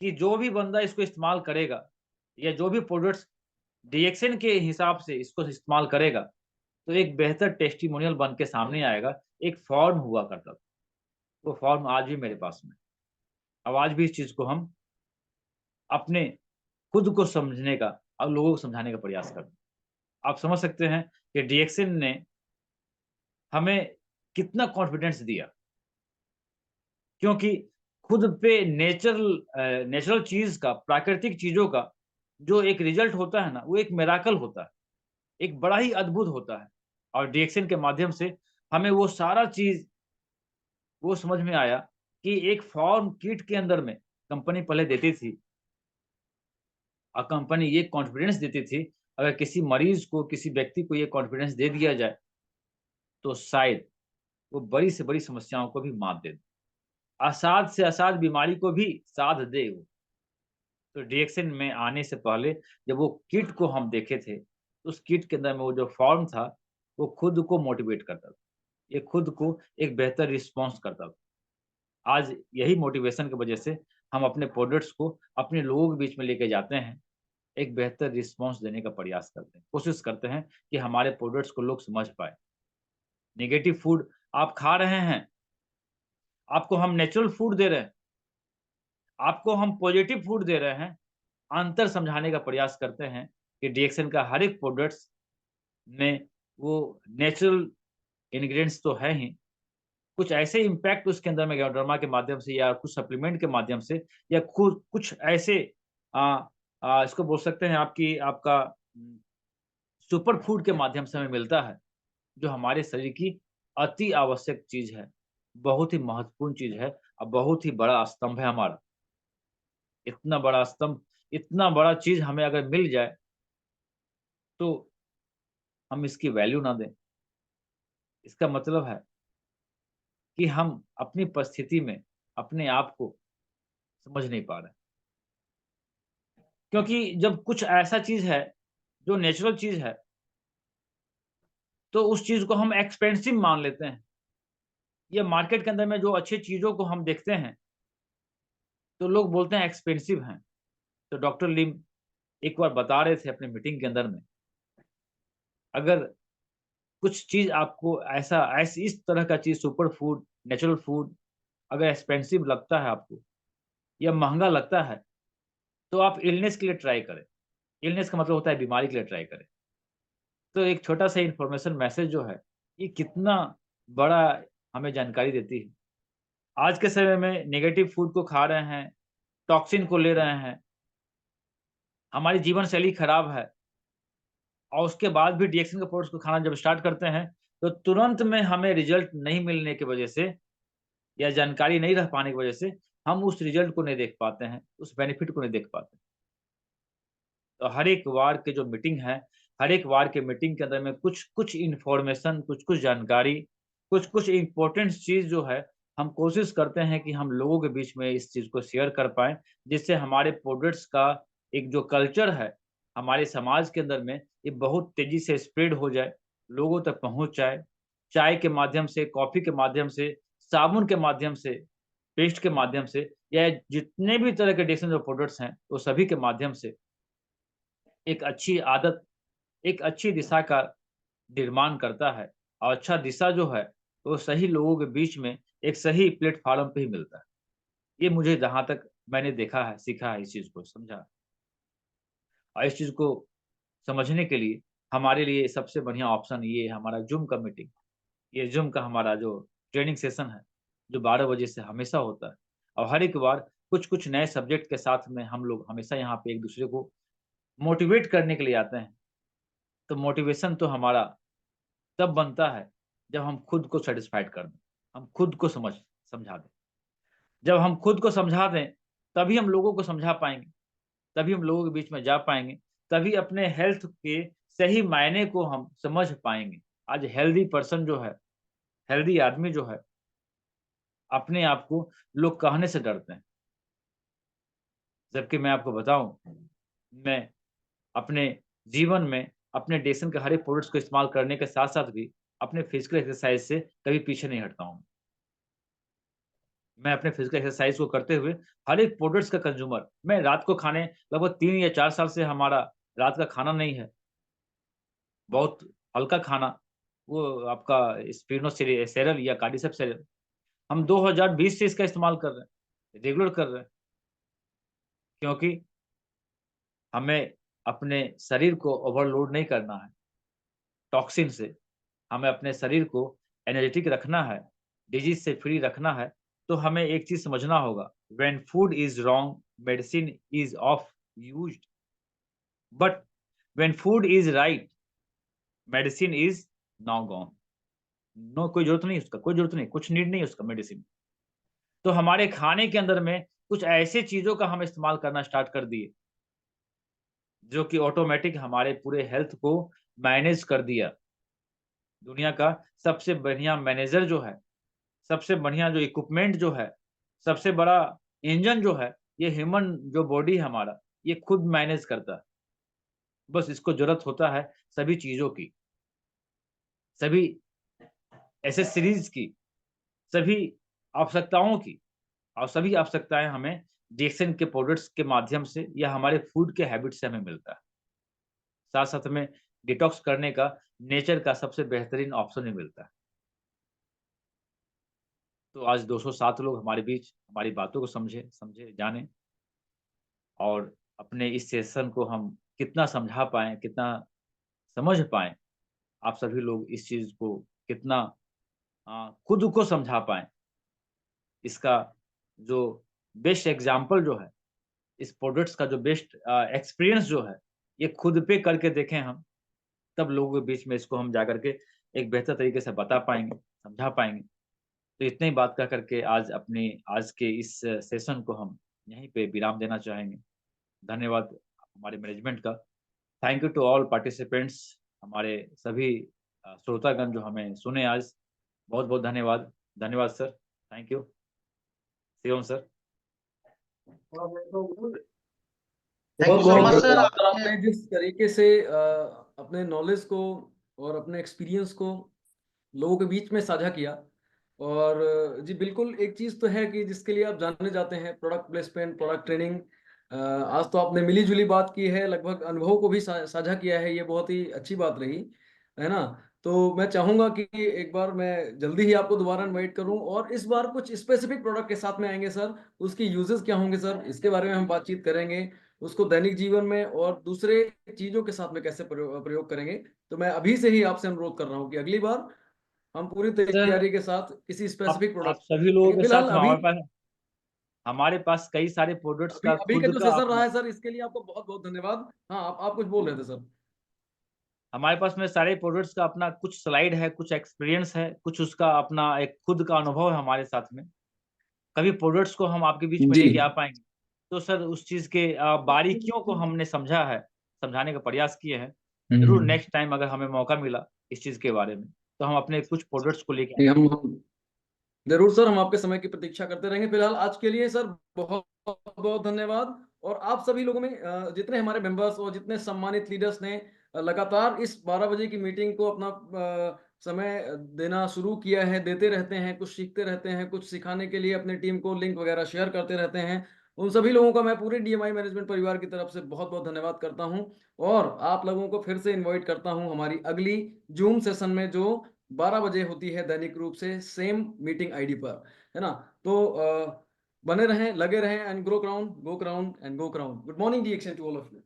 कि जो भी बंदा इसको इस्तेमाल करेगा या जो भी प्रोडक्ट्स डीएक्सएन के हिसाब से इसको इस्तेमाल करेगा, तो एक बेहतर टेस्टिमोनियल बन के सामने आएगा। एक फॉर्म हुआ करता था, वो फॉर्म आज भी मेरे पास में है। अब आज भी इस चीज़ को हम अपने खुद को समझने का और लोगों को समझाने का प्रयास करते हैं। आप समझ सकते हैं कि डीएक्सएन ने हमें कितना कॉन्फिडेंस दिया, क्योंकि खुद पे नेचुरल चीज़ का, प्राकृतिक चीज़ों का जो एक रिज़ल्ट होता है ना, वो एक मिरेकल होता है, एक बड़ा ही अद्भुत होता है। और डीएक्सएन के माध्यम से हमें वो सारा चीज़ वो समझ में आया कि एक फॉर्म किट के अंदर में कंपनी पहले देती थी, और कंपनी ये कॉन्फिडेंस देती थी, अगर किसी मरीज़ को, किसी व्यक्ति को ये कॉन्फिडेंस दे दिया जाए, तो शायद वो बड़ी से बड़ी समस्याओं को भी मात दे दे। असाध से असाध बीमारी को भी साध दे वो। तो डीएक्सएन में आने से पहले जब वो किट को हम देखे थे, तो उस किट के अंदर में वो जो फॉर्म था, वो खुद को मोटिवेट करता था। ये खुद को एक बेहतर रिस्पॉन्स करता था। आज यही मोटिवेशन की वजह से हम अपने प्रोडक्ट्स को अपने लोगों के बीच में लेके जाते हैं, एक बेहतर रिस्पॉन्स देने का प्रयास करते हैं। कोशिश करते हैं कि हमारे प्रोडक्ट्स को लोग समझ पाएँ। नेगेटिव फूड आप खा रहे हैं, आपको हम नेचुरल फूड दे रहे हैं, आपको हम पॉजिटिव फूड दे रहे हैं, अंतर समझाने का प्रयास करते हैं कि डीएक्सएन का हर एक प्रोडक्ट्स में वो नेचुरल इंग्रीडिएंट्स तो है ही, कुछ ऐसे इम्पैक्ट उसके अंदर में गैओडर्मा के माध्यम से या कुछ सप्लीमेंट के माध्यम से या खुद कुछ ऐसे इसको बोल सकते हैं आपका सुपर फूड के माध्यम से हमें मिलता है, जो हमारे शरीर की अति आवश्यक चीज़ है, बहुत ही महत्वपूर्ण चीज़ है और बहुत ही बड़ा स्तंभ है हमारा। इतना बड़ा स्तंभ, इतना बड़ा चीज़ हमें अगर मिल जाए, तो हम इसकी वैल्यू ना दें। इसका मतलब है कि हम अपनी परिस्थिति में अपने आप को समझ नहीं पा रहे। क्योंकि जब कुछ ऐसा चीज़ है, जो नेचुरल चीज़ है, तो उस चीज़ को हम एक्सपेंसिव मान लेते हैं। या मार्केट के अंदर में जो अच्छी चीज़ों को हम देखते हैं, तो लोग बोलते हैं एक्सपेंसिव हैं। तो डॉक्टर लिम एक बार बता रहे थे अपनी मीटिंग के अंदर में, अगर कुछ चीज़ आपको ऐसी इस तरह का चीज़ सुपर फूड, नेचुरल फूड अगर एक्सपेंसिव लगता है आपको या महँगा लगता है, तो आप इलनेस के लिए ट्राई करें। इलनेस का मतलब होता है बीमारी के लिए ट्राई करें। तो एक छोटा-सा इन्फॉर्मेशन मैसेज जो है, ये कितना बड़ा हमें जानकारी देती है। आज के समय में नेगेटिव फूड को खा रहे हैं, टॉक्सिन को ले रहे हैं, हमारी जीवन शैली खराब है और उसके बाद भी डीएक्सिन के प्रोडक्ट्स को खाना जब स्टार्ट करते हैं, तो तुरंत में हमें रिज़ल्ट नहीं मिलने की वजह से या जानकारी नहीं रह पाने की वजह से, हम उस रिज़ल्ट को नहीं देख पाते हैं, उस बेनिफिट को नहीं देख पाते। तो हर एक वार के जो मीटिंग है, हर एक वार के मीटिंग के अंदर में कुछ-कुछ इन्फॉर्मेशन, कुछ-कुछ जानकारी, कुछ-कुछ इम्पोर्टेंट चीज़ जो है, हम कोशिश करते हैं कि हम लोगों के बीच में इस चीज़ को शेयर कर पाएँ, जिससे हमारे प्रोडक्ट्स का एक जो कल्चर है, हमारे समाज के अंदर में, ये बहुत तेज़ी से स्प्रेड हो जाए, लोगों तक पहुँच जाए। चाय के माध्यम से, कॉफ़ी के माध्यम से, साबुन के माध्यम से, पेस्ट के माध्यम से या जितने भी तरह के डेज़न जो प्रोडक्ट्स हैं, वो सभी के माध्यम से एक अच्छी आदत, एक अच्छी दिशा का निर्माण करता है और अच्छा दिशा जो है, वो सही लोगों के बीच में एक सही प्लेटफ़ॉर्म पे ही मिलता है। ये मुझे जहाँ तक मैंने देखा है, सीखा है इस चीज़ को, समझा है। और इस चीज़ को समझने के लिए हमारे लिए सबसे बढ़िया ऑप्शन ये है हमारा ज़ूम का मीटिंग। ये ज़ूम का हमारा जो ट्रेनिंग सेशन है, जो 12 बजे से हमेशा होता है और हर एक बार कुछ-कुछ नए सब्जेक्ट के साथ में हम लोग हमेशा यहाँ पे एक-दूसरे को मोटिवेट करने के लिए आते हैं। तो मोटिवेशन तो हमारा तब बनता है जब हम खुद को सैटिस्फाइड कर दें, हम खुद को समझा दें। जब हम खुद को समझा दें, तभी हम लोगों को समझा पाएँगे, तभी हम लोगों के बीच में जा पाएँगे, तभी अपने हेल्थ के सही मायने को हम समझ पाएँगे। आज हेल्दी पर्सन जो है, हेल्दी आदमी जो है, अपने आप को लोग कहने से डरते हैं। जबकि मैं आपको बताऊँ, मैं अपने जीवन में अपने डेसन के हर एक प्रोडक्ट्स को इस्तेमाल करने के साथ-साथ भी अपने फिज़िकल एक्सरसाइज़ से कभी पीछे नहीं हटता हूँ। मैं अपने फिज़िकल एक्सरसाइज़ को करते हुए हर एक प्रोडक्ट्स का कंज़्यूमर मैं रात को खाने लगभग 3 या 4 साल से हमारा रात का खाना नहीं है। बहुत हल्का खाना, वो आपका सेरल या कार्डिसप सेरल, हम 2020 से इसका इस्तेमाल कर रहे हैं, रेगुलर कर रहे हैं। क्योंकि हमें अपने शरीर को ओवरलोड नहीं करना है, टॉक्सिन से। हमें अपने शरीर को एनर्जेटिक रखना है, डिजीज़ से फ्री रखना है, तो हमें एक चीज़ समझना होगा, when food is wrong, medicine is of used, but when food is right, medicine is now gone. No कोई ज़रूरत नहीं उसका, कोई ज़रूरत नहीं, कुछ नीड नहीं उसका मेडिसिन। तो हमारे खाने के अंदर में कुछ ऐसे चीज़ों का हम इस्तेमाल करना स्टार्ट कर दिए, जो कि ऑटोमैटिक हमारे पूरे हेल्थ को मैनेज कर दिया। दुनिया का सबसे बढ़िया मैनेजर जो है, सबसे बढ़िया जो इक्विपमेंट जो है, सबसे बड़ा इंजन जो है, ये ह्यूमन जो बॉडी है हमारा, ये खुद मैनेज करता है। बस इसको ज़रूरत होता है सभी चीज़ों की, सभी एक्सेसरीज़ की, सभी आवश्यकताओं की, और सभी आवश्यकताएँ हमें डिएक्सन के प्रोडक्ट्स के माध्यम से या हमारे फूड के हैबिट से हमें मिलता है। साथ-साथ हमें डिटॉक्स करने का नेचर का सबसे बेहतरीन ऑप्शन भी मिलता है। तो आज 207 लोग हमारे बीच हमारी बातों को समझे, जाने, और अपने इस सेशन को हम कितना समझा पाएँ, कितना समझ पाएँ, आप सभी लोग इस चीज़ को कितना खुद को समझा पाएँ, इसका जो बेस्ट एग्ज़ाम्पल जो है, इस प्रोडक्ट्स का जो बेस्ट एक्सपीरियंस जो है, ये खुद पे करके देखें हम, तब लोगों के बीच में इसको हम जाकर के एक बेहतर तरीके से बता पाएँगे, समझा पाएँगे। तो इतनी ही बात कह कर के आज के इस सेशन को हम यहीं पे विराम देना चाहेंगे। धन्यवाद हमारे मैनेजमेंट का। Thank you to all participants, हमारे सभी श्रोतागण जो हमें सुने आज। बहुत-बहुत धन्यवाद। धन्यवाद sir. Thank you. Shivam sir. Thank you so much बहुत सर। आपने जिस तरीके से अपने नॉलेज को और अपने एक्सपीरियंस को लोगों के बीच में साझा किया, और जी बिल्कुल एक चीज तो है कि जिसके लिए आप जानने जाते हैं, प्रोडक्ट प्लेसमेंट, प्रोडक्ट ट्रेनिंग, आज तो आपने मिली जुली बात की है, लगभग अनुभव को भी साझा किया है, ये बहुत ही अच्छी बात रही है ना। तो मैं चाहूंगा कि एक बार मैं जल्दी ही आपको दोबारा इनवाइट करूं, और इस बार कुछ स्पेसिफिक प्रोडक्ट के साथ में आएंगे सर, उसकी यूजेस क्या होंगे सर, इसके बारे में हम बातचीत करेंगे, उसको दैनिक जीवन में और दूसरे चीजों के साथ में कैसे प्रयोग करेंगे। तो मैं अभी से ही आपसे अनुरोध कर रहा हूँ कि अगली बार हम पूरी सर, तैयारी के साथ किसी स्पेसिफिक आप प्रोडक्ट, सभी लोगों के फिलहाल साथ में अभी हमारे पास कई सारे प्रोडक्ट्स अभी का अभी का खुद जो का सेशन रहा अपना, है सर, इसके लिए आपको बहुत बहुत धन्यवाद। हाँ, आप कुछ बोल रहे थे सर। हमारे पास में सारे प्रोडक्ट्स का अपना कुछ स्लाइड है, कुछ एक्सपीरियंस है, कुछ उसका अपना एक खुद का अनुभव है हमारे साथ में। कभी प्रोडक्ट्स को हम आपके बीच में जी लेके आ पाएँगे, तो सर उस चीज़ के बारीकियों को हमने समझा है, समझाने का प्रयास किए हैं। ज़रूर नेक्स्ट टाइम अगर हमें मौका मिला इस चीज़ के बारे में, तो हम अपने कुछ प्रोडक्ट्स को लेके नहीं, हम जरूर सर, हम आपके समय की प्रतीक्षा करते रहेंगे। फिलहाल आज के लिए सर बहुत बहुत धन्यवाद। और आप सभी लोगों में जितने हमारे मेंबर्स और जितने सम्मानित लीडर्स ने लगातार इस 12 बजे की मीटिंग को अपना समय देना शुरू किया है, देते रहते हैं, कुछ सीखते रहते हैं, कुछ सिखाने के लिए अपनी टीम को लिंक वगैरह शेयर करते रहते हैं, उन सभी लोगों का मैं पूरे डीएमआई मैनेजमेंट परिवार की तरफ से बहुत बहुत धन्यवाद करता हूं। और आप लोगों को फिर से इन्वाइट करता हूं हमारी अगली जूम सेशन में, जो 12 बजे होती है दैनिक रूप से, सेम मीटिंग आईडी पर, है ना। तो बने रहें, लगे रहें, and go crown and go crown. Good morning the action to all of you.